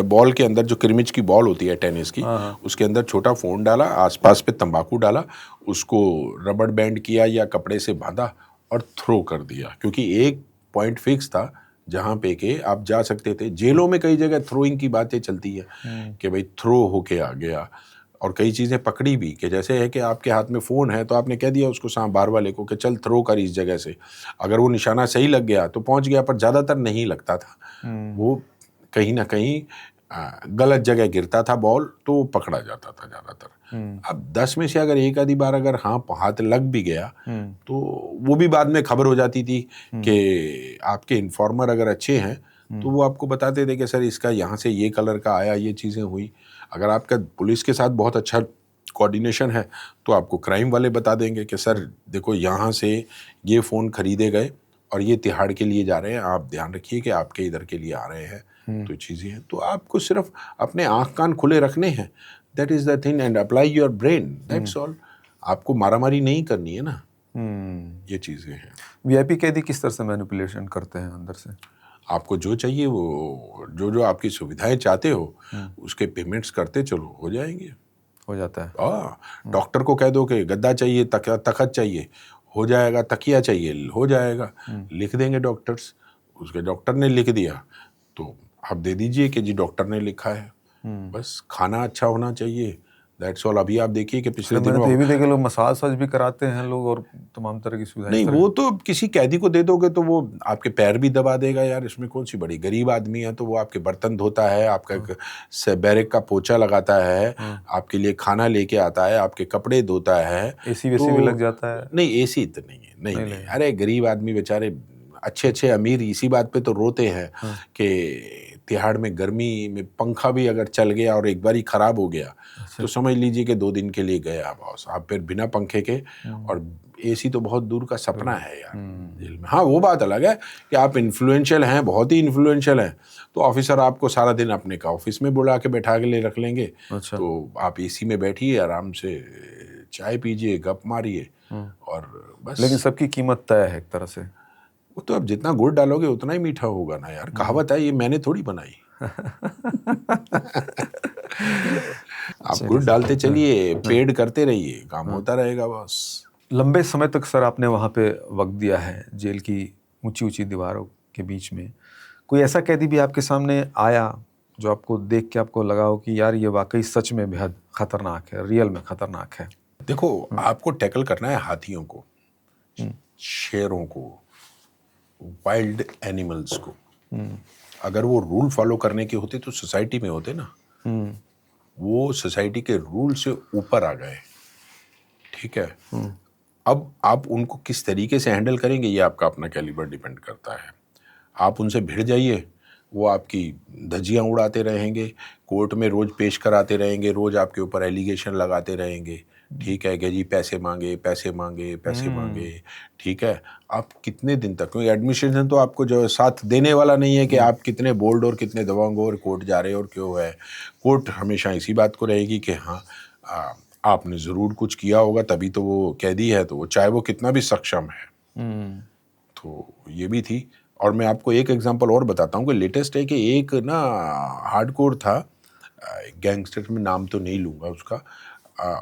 बॉल के अंदर जो क्रिमिच की बॉल होती है टेनिस की, उसके अंदर छोटा फोन डाला, आसपास पे तंबाकू डाला, उसको रबड़ बैंड किया या कपड़े से बांधा और थ्रो कर दिया, क्योंकि एक पॉइंट फिक्स था जहाँ पे के आप जा सकते थे। जेलों में कई जगह थ्रोइंग की बातें चलती है कि भाई थ्रो होके आ गया, और कई चीज़ें पकड़ी भी कि जैसे है कि आपके हाथ में फ़ोन है तो आपने कह दिया उसको सांप बार वाले को कि चल थ्रो कर इस जगह से, अगर वो निशाना सही लग गया तो पहुंच गया, पर ज़्यादातर नहीं लगता था, वो कहीं ना कहीं गलत जगह गिरता था बॉल, तो पकड़ा जाता था ज़्यादातर। अब 10 में से अगर एक आधी बार अगर हाथ लग भी गया तो वो भी बाद में खबर हो जाती थी कि आपके इन्फॉर्मर अगर अच्छे हैं तो वो आपको बताते थे कि सर इसका यहाँ से ये कलर का आया, ये चीज़ें हुई। अगर आपका पुलिस के साथ बहुत अच्छा कोऑर्डिनेशन है तो आपको क्राइम वाले बता देंगे कि सर देखो यहाँ से ये फ़ोन खरीदे गए और ये तिहाड़ के लिए जा रहे हैं, आप ध्यान रखिए कि आपके इधर के लिए आ रहे हैं। तो ये चीज़ें हैं, तो आपको सिर्फ अपने आँख कान खुले रखने हैं, that is the thing, and apply your brain, that's all. आपको मारामारी नहीं करनी है ना, ये चीज़ें हैं। वीआईपी कैदी किस तरह से मैनिपुलेशन करते हैं अंदर से? आपको जो चाहिए वो जो आपकी सुविधाएं चाहते हो उसके पेमेंट्स करते चलो, हो जाएंगे, हो जाता है। डॉक्टर को कह दो कि गद्दा चाहिए, तखत चाहिए, हो जाएगा, तकिया चाहिए, हो जाएगा, लिख देंगे डॉक्टर्स। उसके डॉक्टर ने लिख दिया तो आप दे दीजिए कि जी डॉक्टर ने लिखा है, बस खाना अच्छा होना चाहिए, दैट्स ऑल। अभी आप देखिए कि पिछले मैंने दिनों तो ये भी देखे लोग मसाज भी कराते हैं लोग और तमाम तरह की सुविधाएं। नहीं, वो तो किसी कैदी को दे दोगे तो वो आपके पैर भी दबा देगा यार, इसमें कौन सी बड़ी, गरीब आदमी है तो वो आपके बर्तन धोता है, आपका बैरक का पोछा लगाता है, आपके लिए खाना लेके आता है, आपके कपड़े धोता है, एसी वेसी भी लग जाता है। नहीं एसी तो नहीं है, नहीं। अरे गरीब आदमी बेचारे, अच्छे अमीर इसी बात पे तो रोते हैं कि तिहाड़ में गर्मी में पंखा भी अगर चल गया और एक बार ही खराब हो गया तो समझ लीजिए कि 2 दिन के लिए गया बॉस, आप फिर बिना पंखे के, और एसी तो बहुत दूर का सपना है यार जेल में। हाँ, वो बात अलग है कि आप इन्फ्लुएंशियल हैं, बहुत ही इन्फ्लुएंशियल हैं, तो ऑफिसर आपको सारा दिन अपने का ऑफिस में बुला के बैठा के ले रख लेंगे। अच्छा। तो आप एसी में बैठिए, आराम से चाय पीजिए, गप मारिए, और बस। लेकिन सबकी कीमत तय है एक तरह से। वो तो अब जितना गुड़ डालोगे उतना ही मीठा होगा ना यार, कहावत है, ये मैंने थोड़ी बनाई। आप गुड़ डालते चलिए, पेड़ करते रहिए, काम होता रहेगा बस। लंबे समय तक सर आपने वहाँ पे वक्त दिया है जेल की ऊंची ऊंची दीवारों के बीच में। कोई ऐसा कैदी भी आपके सामने आया जो आपको देख के आपको लगा हो कि यार ये वाकई सच में बेहद खतरनाक है, रियल में खतरनाक है? देखो, आपको टैकल करना है हाथियों को, शेरों को, वाइल्ड एनिमल्स को। अगर वो रूल फॉलो करने के होते तो सोसाइटी में होते ना, वो सोसाइटी के रूल से ऊपर आ गए, ठीक है। अब आप उनको किस तरीके से हैंडल करेंगे ये आपका अपना कैलिबर डिपेंड करता है। आप उनसे भिड़ जाइए, वो आपकी धज्जियां उड़ाते रहेंगे, कोर्ट में रोज पेश कराते रहेंगे, रोज आपके ऊपर एलिगेशन लगाते रहेंगे, ठीक है, कि जी पैसे मांगे पैसे मांगे पैसे मांगे, ठीक है। आप कितने दिन तक, क्योंकि एडमिनिस्ट्रेशन तो आपको जो साथ देने वाला नहीं है कि आप कितने बोल्ड और कितने दबंग और कोर्ट जा रहे हो और क्यों है। कोर्ट हमेशा इसी बात को रहेगी कि हाँ आपने ज़रूर कुछ किया होगा तभी तो वो कैदी है, तो वो चाहे वो कितना भी सक्षम है। तो ये भी थी। और मैं आपको एक एग्जांपल और बताता हूँ कि लेटेस्ट है कि एक ना हार्डकोर था, गैंगस्टर में नाम तो नहीं लूँगा उसका,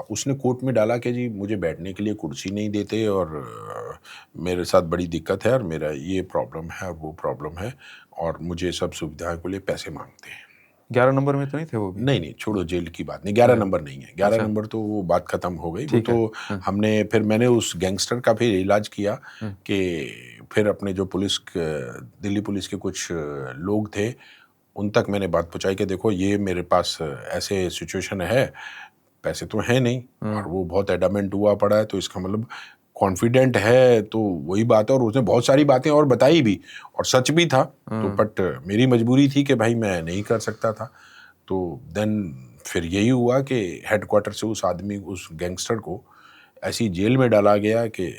उसने कोर्ट में डाला कि जी मुझे बैठने के लिए कुर्सी नहीं देते और मेरे साथ बड़ी दिक्कत है और मेरा ये प्रॉब्लम है और वो प्रॉब्लम है और मुझे सब सुविधाओं के लिए पैसे मांगते हैं। 11 नंबर में तो नहीं थे वो भी? नहीं, छोड़ो, जेल की बात नहीं, 11 नंबर नहीं है, 11 नंबर तो वो बात खत्म हो गई। वो तो हमने फिर मैंने उस गैंगस्टर का फिर इलाज किया कि फिर अपने जो दिल्ली पुलिस के कुछ लोग थे उन तक मैंने बात पहुंचाई कि देखो ये मेरे पास ऐसे सिचुएशन है, पैसे तो है नहीं और वो बहुत एडामेंट हुआ पड़ा है, तो इसका मतलब कॉन्फिडेंट है, तो वही बात है। और उसने बहुत सारी बातें और बताई भी और सच भी था, तो बट मेरी मजबूरी थी कि भाई मैं नहीं कर सकता था। तो देन फिर यही हुआ कि हेडक्वार्टर से उस आदमी, उस गैंगस्टर को ऐसी जेल में डाला गया कि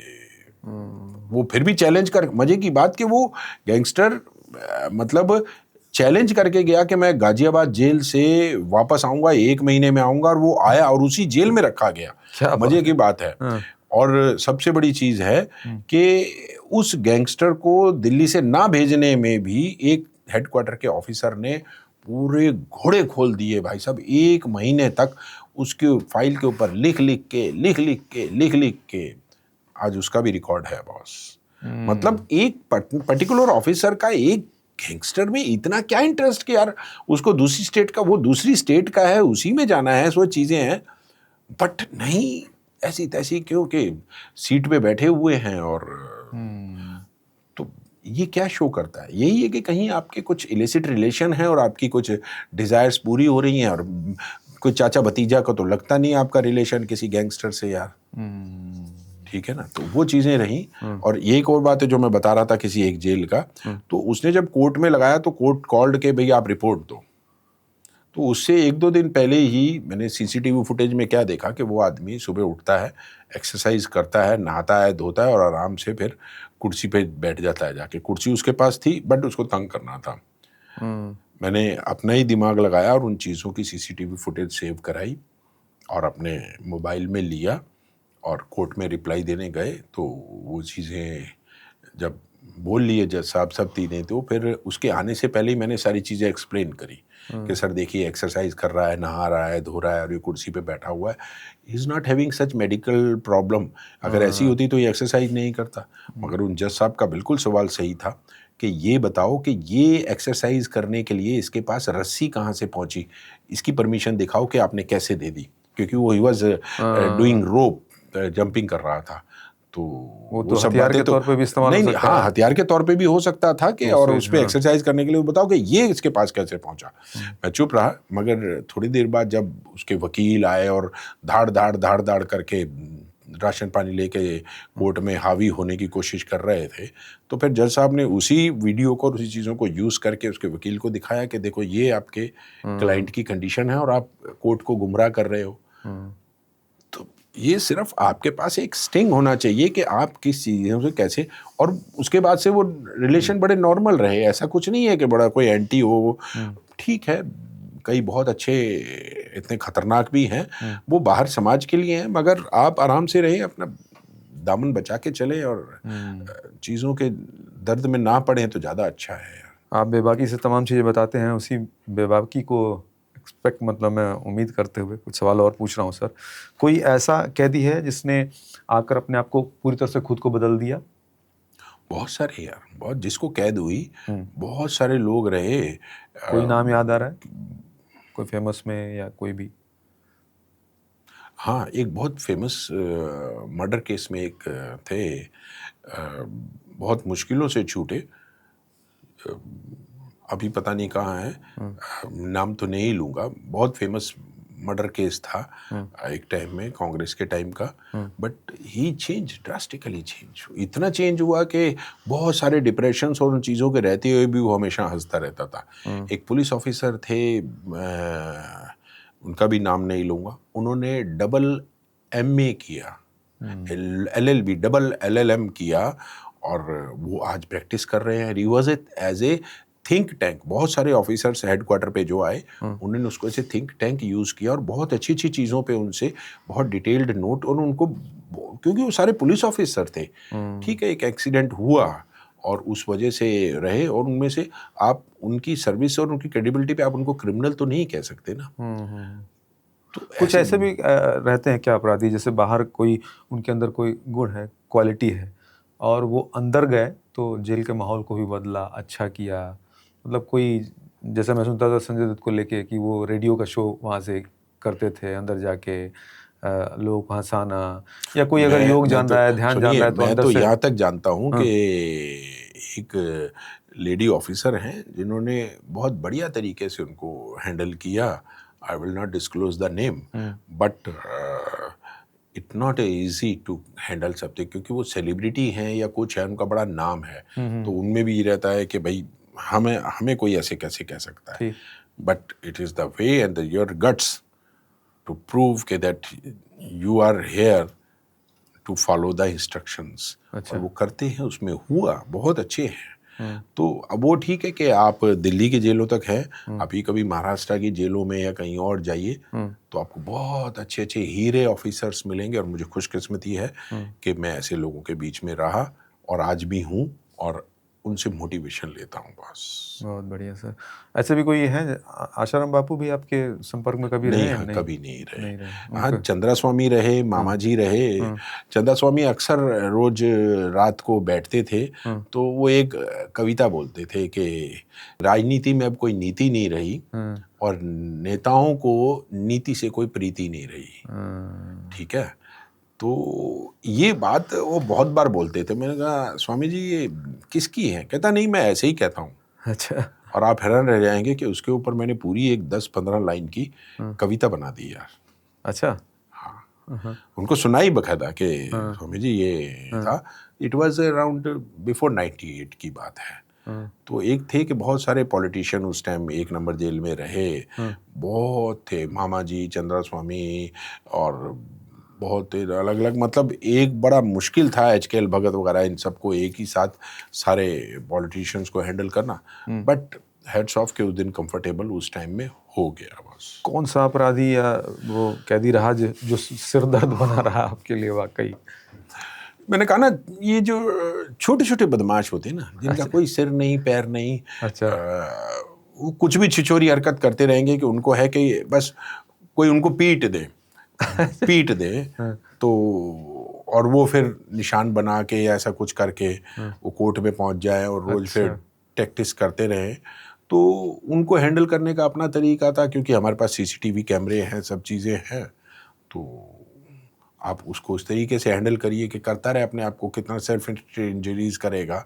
वो फिर भी चैलेंज कर, मजे की बात कि वो गैंगस्टर मतलब चैलेंज करके गया कि मैं गाजियाबाद जेल से वापस आऊंगा, 1 महीने में आऊंगा, और वो आया और उसी जेल में रखा गया। मजे की बात है। और सबसे बड़ी चीज है कि उस गैंगस्टर को दिल्ली से ना भेजने में भी एक हेडक्वार्टर के ऑफिसर ने पूरे घोड़े खोल दिए भाई साहब। 1 महीने तक उसके फाइल के ऊपर लिख लिख के आज उसका भी रिकॉर्ड है बॉस। मतलब एक पर्टिकुलर ऑफिसर का एक गैंगस्टर में इतना क्या इंटरेस्ट कि यार उसको दूसरी स्टेट का, वो दूसरी स्टेट का है, उसी में जाना है, सो चीजें हैं। बट नहीं, ऐसी तैसी क्योंकि सीट पे बैठे हुए हैं। और तो ये क्या शो करता है? यही है कि कहीं आपके कुछ इलिसिट रिलेशन है और आपकी कुछ डिजायर्स पूरी हो रही हैं, और कोई चाचा भतीजा का तो लगता नहीं आपका रिलेशन किसी गैंगस्टर से यार, ठीक है ना। तो वो चीजें रही। और ये एक और बात है जो मैं बता रहा था किसी एक जेल का, तो उसने जब कोर्ट में लगाया तो कोर्ट कॉल्ड के भाई आप रिपोर्ट दो। तो उससे 1-2 दिन पहले ही मैंने सीसीटीवी फुटेज में क्या देखा कि वो आदमी सुबह उठता है, एक्सरसाइज करता है, नहाता है, धोता है और आराम से फिर कुर्सी पे बैठ जाता है जाके। कुर्सी उसके पास थी बट उसको तंग करना था। मैंने अपना ही दिमाग लगाया और उन चीज़ों की सीसीटीवी फुटेज सेव कराई और अपने मोबाइल में लिया और कोर्ट में रिप्लाई देने गए। तो वो चीज़ें जब बोल लिए जज साहब सब तीनों, तो फिर उसके आने से पहले ही मैंने सारी चीज़ें एक्सप्लेन करी कि सर देखिए एक्सरसाइज कर रहा है, नहा रहा है, धो रहा है और ये कुर्सी पे बैठा हुआ है, he is not having such medical problem. अगर ऐसी होती तो ये एक्सरसाइज नहीं करता। मगर उन जज साहब का बिल्कुल सवाल सही था कि ये बताओ कि ये एक्सरसाइज करने के लिए इसके पास रस्सी कहाँ से पहुंची, इसकी परमिशन दिखाओ कि आपने कैसे दे दी, क्योंकि वो he was doing rope jumping कर रहा था। तो वो सब हथियार के तौर पे भी इस्तेमाल हो सकता है। हाँ, हथियार के तौर पे भी हो सकता था कि, और उस पर एक्सरसाइज करने के लिए बताओ कि ये इसके पास कैसे पहुंचा। मैं चुप रहा, मगर थोड़ी देर बाद जब उसके वकील आए और धाड़ धाड़ करके राशन पानी लेके कोर्ट में हावी होने की कोशिश कर रहे थे, तो फिर जज साहब ने उसी वीडियो को और उसी चीज़ों को यूज़ करके उसके वकील को दिखाया कि देखो ये आपके क्लाइंट की कंडीशन है और आप कोर्ट को गुमराह कर रहे हो। तो ये सिर्फ आपके पास एक स्टिंग होना चाहिए कि आप किस चीज़ों से कैसे, और उसके बाद से वो रिलेशन बड़े नॉर्मल रहे। ऐसा कुछ नहीं है कि बड़ा कोई एंटी हो, ठीक है, कई बहुत अच्छे इतने खतरनाक भी हैं, वो बाहर समाज के लिए हैं, मगर आप आराम से रहे, अपना दामन बचा के चले और चीज़ों के दर्द में ना पड़े तो ज़्यादा अच्छा है यार। आप बेबाकी से तमाम चीज़ें बताते हैं, उसी बेबाकी को एक्सपेक्ट मतलब मैं उम्मीद करते हुए कुछ सवाल और पूछ रहा हूँ सर। कोई ऐसा कैदी है जिसने आकर अपने आप को पूरी तरह से खुद को बदल दिया? बहुत सारे यार, बहुत, जिसको कैद हुई बहुत सारे लोग रहे। कोई नाम याद आ रहा है, कोई फेमस में या कोई भी? हाँ, एक बहुत फेमस मर्डर केस में एक थे, बहुत मुश्किलों से छूटे, अभी पता नहीं कहाँ है, नाम तो नहीं लूँगा। बहुत फेमस मर्डर केस था एक टाइम में, कांग्रेस के टाइम का। But he change, drastically change, इतना चेंज हुआ कि बहुत सारे डिप्रेशंस और उन चीज़ों के रहते हुए भी वो हमेशा हंसता रहता था। एक पुलिस ऑफिसर थे, उनका भी नाम नहीं लूँगा, उन्होंने डबल MA किया, LLB, डबल LLM किया, और वो आज प्रैक्टिस कर रहे हैं। Reverse it as a think tank. बहुत सारे ऑफिसर्स हेडक्वार्टर पे जो आए, उन्होंने उसको ऐसे थिंक टैंक यूज़ किया, और बहुत अच्छी अच्छी चीज़ों पे उनसे बहुत डिटेल्ड नोट, और उनको, क्योंकि वो सारे पुलिस ऑफिसर थे, ठीक है, एक एक्सीडेंट हुआ और उस वजह से रहे, और उनमें से आप उनकी सर्विस और उनकी क्रेडिबिलिटी पे आप उनको क्रिमिनल तो नहीं कह सकते ना। तो कुछ ऐसे भी रहते हैं क्या अपराधी, जैसे बाहर कोई उनके अंदर कोई गुण है, क्वालिटी है, और वो अंदर गए तो जेल के माहौल को भी बदला, अच्छा किया? मतलब कोई, जैसे मैं सुनता था संजय दत्त को लेके कि वो रेडियो का शो वहाँ से करते थे, अंदर जाके लोगों को हंसाना, या कोई अगर योग जान रहा है, ध्यान जान सुनिए, रहा है तो मैं अंदर तो से। यहाँ तक जानता हूँ कि एक लेडी ऑफिसर हैं जिन्होंने बहुत बढ़िया तरीके से उनको हैंडल किया। I will not disclose the name, but it not easy to handle something, क्योंकि वो सेलिब्रिटी हैं या कुछ है, उनका बड़ा नाम है, तो उनमें भी ये रहता है कि भाई हमें हमें कोई ऐसे कैसे कह सकता है। ठीक। But it is the way and your guts to prove के that you are here to follow the instructions, अच्छा। और वो करते हैं, उसमें हुआ बहुत अच्छे हैं। तो अब वो ठीक है कि आप दिल्ली की जेलों तक हैं, आप ही कभी महाराष्ट्र की जेलों में या कहीं और जाइए, तो आपको बहुत अच्छे अच्छे हीरे ऑफिसर्स मिलेंगे, और मुझे खुशकिस्मती है कि मैं ऐसे लोगों के बीच में रहा और आज भी हूँ, और उनसे मोटिवेशन लेता हूँ बस। बहुत बढ़िया सर। ऐसे भी कोई है, आशाराम बापू भी आपके संपर्क में कभी रहे नहीं, हैं? हाँ, नहीं, कभी नहीं रहे। नहीं रहे हाँ, उनका। चंद्रा स्वामी रहे, मामा जी रहे। चंद्रा स्वामी अक्सर रोज रात को बैठते थे, तो वो एक कविता बोलते थे कि राजनीति में अब कोई नीति नहीं रही, और नेताओं को नीति से कोई प्रीति नहीं रही। ठीक है, तो ये बात वो बहुत बार बोलते थे। मैंने कहा स्वामी जी ये किसकी है? कहता नहीं, मैं ऐसे ही कहता हूँ। अच्छा। और आप हैरान रह जाएंगे कि उसके ऊपर मैंने पूरी एक 10-15 लाइन की कविता बना दी यार। अच्छा। उनको सुनाई बकायदा कि स्वामी जी ये था। इट वाज अराउंड बिफोर 98 की बात है। तो एक थे कि बहुत सारे पॉलिटिशियन उस टाइम एक नंबर जेल में रहे, बहुत थे, मामा जी, चंद्रा स्वामी, और बहुत अलग अलग, मतलब एक बड़ा मुश्किल था HKL भगत वगैरह इन सबको एक ही साथ सारे पॉलिटिशियंस को हैंडल करना। बट हेड्स ऑफ के उस दिन कंफर्टेबल उस टाइम में हो गया बस। कौन सा अपराधी या वो कैदी रहा जो सिर दर्द बना रहा आपके लिए वाकई? मैंने कहा ना, ये जो छोटे छोटे बदमाश होते हैं ना, जिनका कोई सिर नहीं पैर नहीं, अच्छा। वो कुछ भी छिछोरी हरकत करते रहेंगे कि उनको है कि बस कोई उनको पीट दे पीट दे, तो और वो फिर निशान बना के या ऐसा कुछ करके वो कोर्ट में पहुंच जाए और रोज फिर प्रैक्टिस करते रहे। तो उनको हैंडल करने का अपना तरीका था, क्योंकि हमारे पास CCTV कैमरे हैं, सब चीज़ें हैं, तो आप उसको उस तरीके से हैंडल करिए कि करता रहे अपने आप को। कितना सेल्फ इंजरीज करेगा,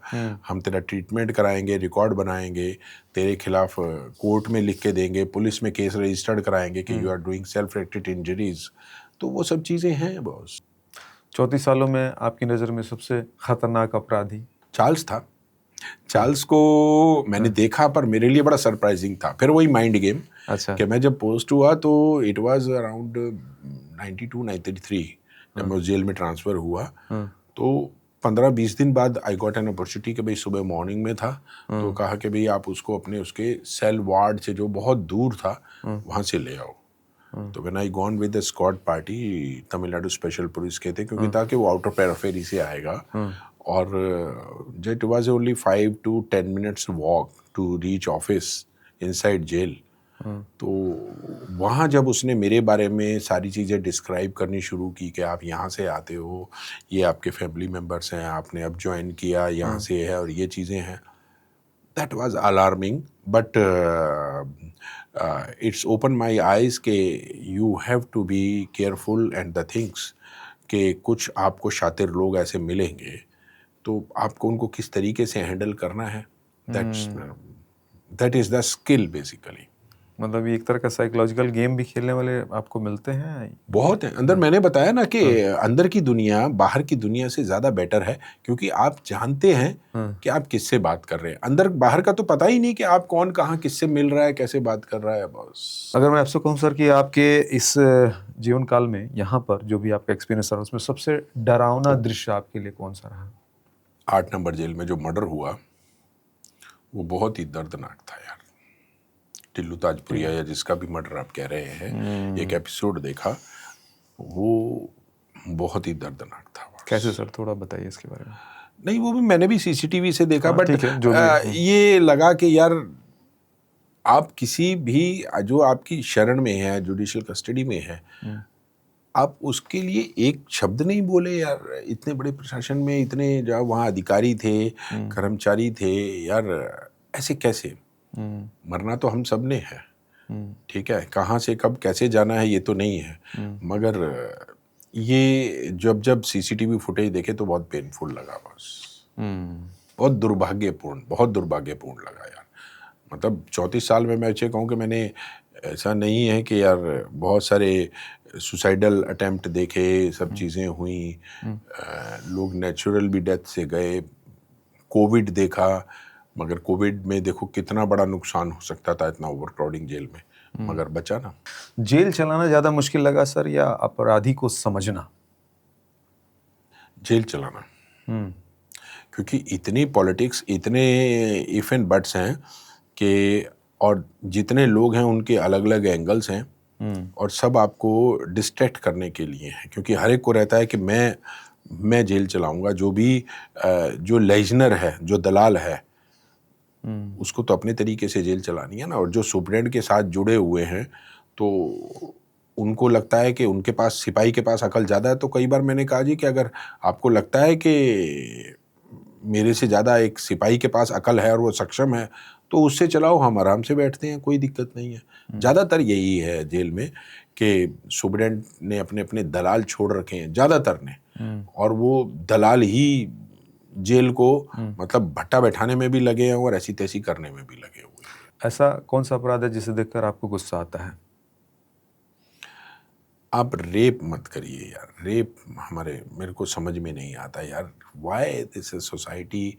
हम तेरा ट्रीटमेंट कराएंगे, रिकॉर्ड बनाएंगे, तेरे खिलाफ कोर्ट में लिख के देंगे, पुलिस में केस रजिस्टर्ड कराएंगे कि you are doing self directed injuries. तो वो सब चीज़ें हैं बॉस। 34 सालों में आपकी नज़र में सबसे खतरनाक अपराधी? चार्ल्स था। चार्ल्स को मैंने देखा, पर मेरे लिए बड़ा सरप्राइजिंग था। फिर वही माइंड गेम। अच्छा। कि मैं जब पोस्ट हुआ तो इट वाज अराउंड 92-93 जब मैं उस जेल में ट्रांसफ़र हुआ। तो 15-20 दिन बाद आई गॉट एन अपॉर्चुनिटी कि भाई सुबह मॉर्निंग में था, तो कहा कि भाई आप उसको अपने उसके सेल वार्ड से जो बहुत दूर था वहाँ से ले आओ। तो when I gone with the squad party, Tamil Nadu special police के थे, क्योंकि ताकि वो आउटर पेरिफेरी से आएगा, और it was only 5 to 10 minutes walk to reach office inside jail. तो वहाँ जब उसने मेरे बारे में सारी चीज़ें डिस्क्राइब करनी शुरू की कि आप यहाँ से आते हो, ये आपके फैमिली मेम्बर्स हैं, आपने अब ज्वाइन किया, यहाँ से है और ये चीज़ें हैं, that was alarming, but it's open my eyes के you have to be careful and the things, कि कुछ आपको शातिर लोग ऐसे मिलेंगे तो आपको उनको किस तरीके से हैंडल करना है, that is the skill basically. मतलब ये एक तरह का साइकोलॉजिकल गेम भी खेलने वाले आपको मिलते हैं? बहुत है अंदर। मैंने बताया ना कि अंदर की दुनिया बाहर की दुनिया से ज़्यादा बेटर है, क्योंकि आप जानते हैं कि आप किससे बात कर रहे हैं। अंदर बाहर का तो पता ही नहीं कि आप कौन कहाँ किससे मिल रहा है, कैसे बात कर रहा है। बस अगर मैं आपसे कहूँ सर कि आपके इस जीवन काल में यहाँ पर जो भी आपका एक्सपीरियंस रहा उसमें सबसे डरावना दृश्य आपके लिए कौन सा रहा? 8 नंबर जेल में जो मर्डर हुआ वो बहुत ही दर्दनाक था यार। टिल्लू ताजपुरिया या जिसका भी मर्डर आप कह रहे हैं, एक एपिसोड देखा, वो बहुत ही दर्दनाक था। कैसे सर, थोड़ा बताइए इसके बारे में। नहीं, वो भी मैंने भी सीसीटीवी से देखा, बट ठीक है, जो भी ये लगा कि यार आप किसी भी जो आपकी शरण में है, जुडिशियल कस्टडी में है, आप उसके लिए एक शब्द नहीं बोले यार। इतने बड़े प्रशासन में इतने जो वहाँ अधिकारी थे, कर्मचारी थे यार, ऐसे कैसे? मरना तो हम सब ने है, ठीक है, कहाँ से कब कैसे जाना है ये तो नहीं है, मगर ये जब सीसीटीवी फुटेज देखे तो बहुत पेनफुल लगा। बस बहुत दुर्भाग्यपूर्ण लगा यार। मतलब 34 साल में मैं अच्छे कहूँ कि मैंने, ऐसा नहीं है कि यार बहुत सारे सुसाइडल अटेम्प्ट देखे, सब चीज़ें हुई, लोग नेचुरल भी डेथ से गए, कोविड देखा, मगर कोविड में देखो कितना बड़ा नुकसान हो सकता था इतना ओवरक्राउडिंग जेल में, मगर बचा ना। जेल चलाना ज़्यादा मुश्किल लगा सर या अपराधी को समझना? जेल चलाना, क्योंकि इतनी पॉलिटिक्स, इतने इफ एंड बट्स हैं कि, और जितने लोग हैं उनके अलग अलग एंगल्स हैं, और सब आपको डिस्ट्रैक्ट करने के लिए हैं, क्योंकि हर एक को रहता है कि मैं जेल चलाऊंगा। जो भी जो लेजनर है, जो दलाल है, उसको तो अपने तरीके से जेल चलानी है ना। और जो सुप्रीटेंडेंट के साथ जुड़े हुए हैं तो उनको लगता है कि उनके पास, सिपाही के पास अकल ज़्यादा है। तो कई बार मैंने कहा जी कि अगर आपको लगता है कि मेरे से ज़्यादा एक सिपाही के पास अकल है और वो सक्षम है, तो उससे चलाओ, हम आराम से बैठते हैं, कोई दिक्कत नहीं है। ज़्यादातर यही है जेल में कि सुप्रीटेंडेंट ने अपने अपने दलाल छोड़ रखे हैं, ज़्यादातर ने, और वो दलाल ही जेल को मतलब भट्टा बैठाने में भी लगे हैं और ऐसी तैसी करने में भी लगे हुए हैं। ऐसा कौन सा अपराध है जिसे देखकर आपको गुस्सा आता है? आप रेप मत करिए यार। रेप मेरे को समझ में नहीं आता यार। Why this society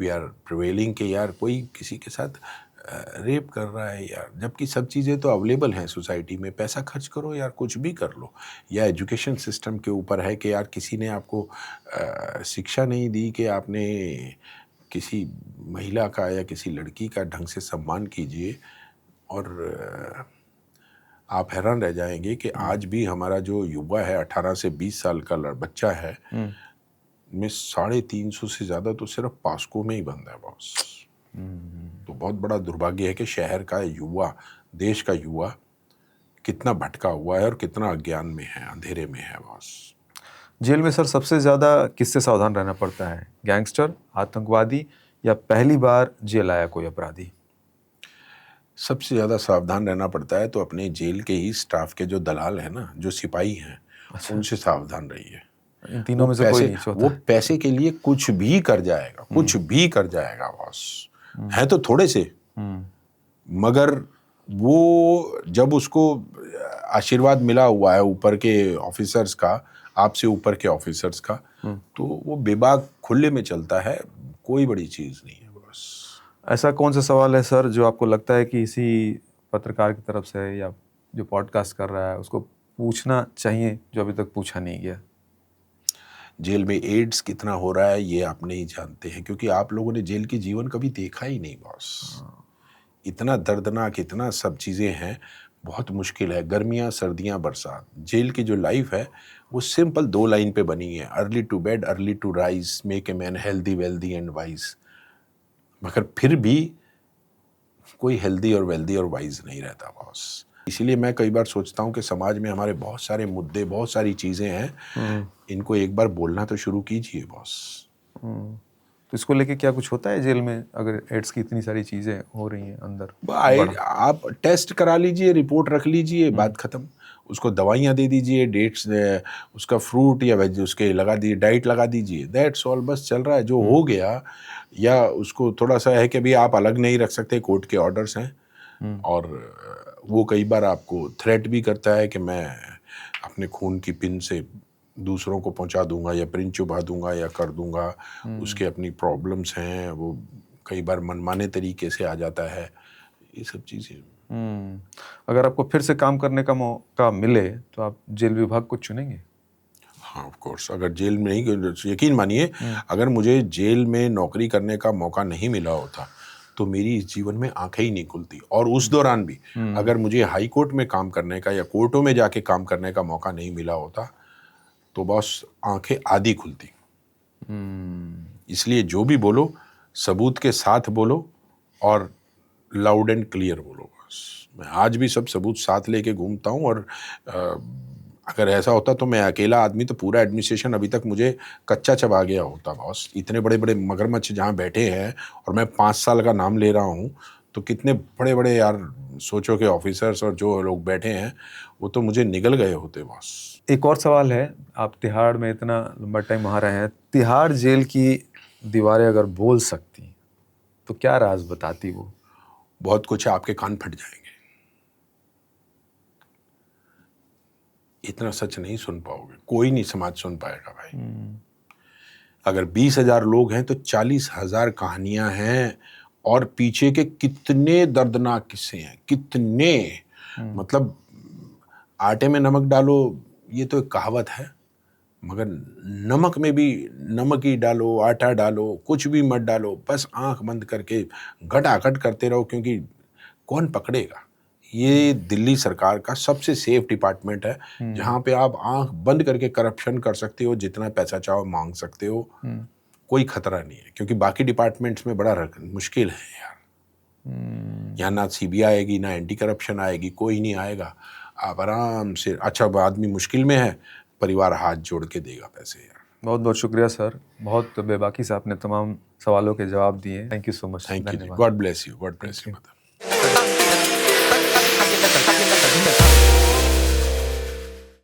we are prevailing के यार कोई किसी के साथ रेप कर रहा है यार, जबकि सब चीज़ें तो अवेलेबल हैं सोसाइटी में। पैसा खर्च करो यार, कुछ भी कर लो। या एजुकेशन सिस्टम के ऊपर है कि यार किसी ने आपको शिक्षा नहीं दी कि आपने किसी महिला का या किसी लड़की का ढंग से सम्मान कीजिए। और आप हैरान रह जाएंगे कि आज भी हमारा जो युवा है, 18 से 20 साल का बच्चा है, में 350 से ज़्यादा तो सिर्फ पास्को में ही बंद है बॉस। तो बहुत बड़ा दुर्भाग्य है कि शहर का युवा, देश का युवा कितना भटका हुआ है और कितना अज्ञान में है, अंधेरे में है बॉस। जेल में सर सबसे ज़्यादा किससे सावधान रहना पड़ता है? गैंगस्टर, आतंकवादी, या पहली बार जेल आया कोई अपराधी? सबसे ज़्यादा सावधान रहना पड़ता है तो अपने जेल के ही स्टाफ के जो दलाल हैं ना, जो सिपाही हैं, उनसे सावधान रहिए। इन तीनों में से कोई नहीं वो पैसे के लिए कुछ भी कर जाएगा, कुछ भी कर जाएगा बॉस। है तो थोड़े से, मगर वो जब उसको आशीर्वाद मिला हुआ है ऊपर के ऑफिसर्स का, आपसे ऊपर के ऑफिसर्स का, तो वो बेबाक खुले में चलता है। कोई बड़ी चीज़ नहीं है बस। ऐसा कौन सा सवाल है सर जो आपको लगता है कि इसी पत्रकार की तरफ से या जो पॉडकास्ट कर रहा है उसको पूछना चाहिए जो अभी तक पूछा नहीं गया? जेल में एड्स कितना हो रहा है ये आप नहीं जानते हैं, क्योंकि आप लोगों ने जेल की जीवन कभी देखा ही नहीं बॉस। इतना दर्दनाक, इतना सब चीज़ें हैं, बहुत मुश्किल है। गर्मियाँ, सर्दियाँ, बरसात, जेल की जो लाइफ है वो सिंपल 2 लाइन पे बनी है, early to bed, early to rise, make a man healthy, wealthy and wise. मगर फिर भी कोई हेल्दी और वेल्दी और वाइज नहीं रहता बॉस। इसीलिए मैं कई बार सोचता हूँ कि समाज में हमारे बहुत सारे मुद्दे, बहुत सारी चीज़ें हैं, इनको एक बार बोलना तो शुरू कीजिए बॉस। तो इसको लेके क्या कुछ होता है जेल में, अगर एड्स की इतनी सारी चीज़ें हो रही हैं अंदर? आप टेस्ट करा लीजिए, रिपोर्ट रख लीजिए, बात ख़त्म। उसको दवाइयाँ दे दीजिए, डेट्स, उसका फ्रूट या वेज उसके लगा दीजिए, डाइट लगा दीजिए, दैट्स ऑल। बस चल रहा है, जो हो गया। या उसको थोड़ा सा है कि अभी आप अलग नहीं रख सकते, कोर्ट के ऑर्डर्स हैं, और वो कई बार आपको थ्रेट भी करता है कि मैं अपने खून की पिन से दूसरों को पहुंचा दूंगा या पिन चुभा दूंगा या कर दूंगा। उसके अपनी प्रॉब्लम्स हैं, वो कई बार मनमाने तरीके से आ जाता है, ये सब चीज़ें। अगर आपको फिर से काम करने का मौका मिले तो आप जेल विभाग को चुनेंगे? हाँ, ऑफ कोर्स। अगर जेल में नहीं, यकीन मानिए, अगर मुझे जेल में नौकरी करने का मौका नहीं मिला होता तो मेरी इस जीवन में आंखें ही नहीं खुलती। और उस दौरान भी अगर मुझे हाई कोर्ट में काम करने का या कोर्टों में जाके काम करने का मौका नहीं मिला होता तो बस आंखें आधी खुलती। इसलिए जो भी बोलो सबूत के साथ बोलो और लाउड एंड क्लियर बोलो। बस मैं आज भी सब सबूत साथ लेके घूमता हूँ। और अगर ऐसा होता तो मैं अकेला आदमी तो पूरा एडमिनिस्ट्रेशन अभी तक मुझे कच्चा चबा गया होता बॉस। इतने बड़े बड़े मगरमच्छ जहाँ बैठे हैं और मैं 5 साल का नाम ले रहा हूँ, तो कितने बड़े बड़े यार सोचो के ऑफिसर्स और जो लोग बैठे हैं वो तो मुझे निगल गए होते बॉस। एक और सवाल है, आप तिहाड़ में इतना लंबा टाइम वहाँ रहे हैं, तिहाड़ जेल की दीवारें अगर बोल सकती तो क्या राज बताती वो? बहुत कुछ है, आपके कान फट जाएंगे। इतना सच नहीं सुन पाओगे, कोई नहीं समाज सुन पाएगा भाई। अगर 20,000 लोग हैं तो 40,000 कहानियां हैं, और पीछे के कितने दर्दनाक किस्से हैं, कितने। मतलब आटे में नमक डालो, ये तो एक कहावत है, मगर नमक में भी नमक ही डालो, आटा डालो, कुछ भी मत डालो, बस आंख बंद करके घटाघट करते रहो, क्योंकि कौन पकड़ेगा। ये दिल्ली सरकार का सबसे सेफ डिपार्टमेंट है, जहाँ पे आप आंख बंद करके करप्शन कर सकते हो, जितना पैसा चाहो मांग सकते हो, कोई खतरा नहीं है। क्योंकि बाकी डिपार्टमेंट्स में बड़ा मुश्किल है यार। यहाँ ना CBI आएगी, ना एंटी करप्शन आएगी, कोई नहीं आएगा। आप आराम से, अच्छा आदमी मुश्किल में है, परिवार हाथ जोड़ के देगा पैसे यार। बहुत बहुत शुक्रिया सर, बहुत बेबाकी से आपने तमाम सवालों के जवाब दिए। Thank you so much. Thank you, God bless you, God bless you.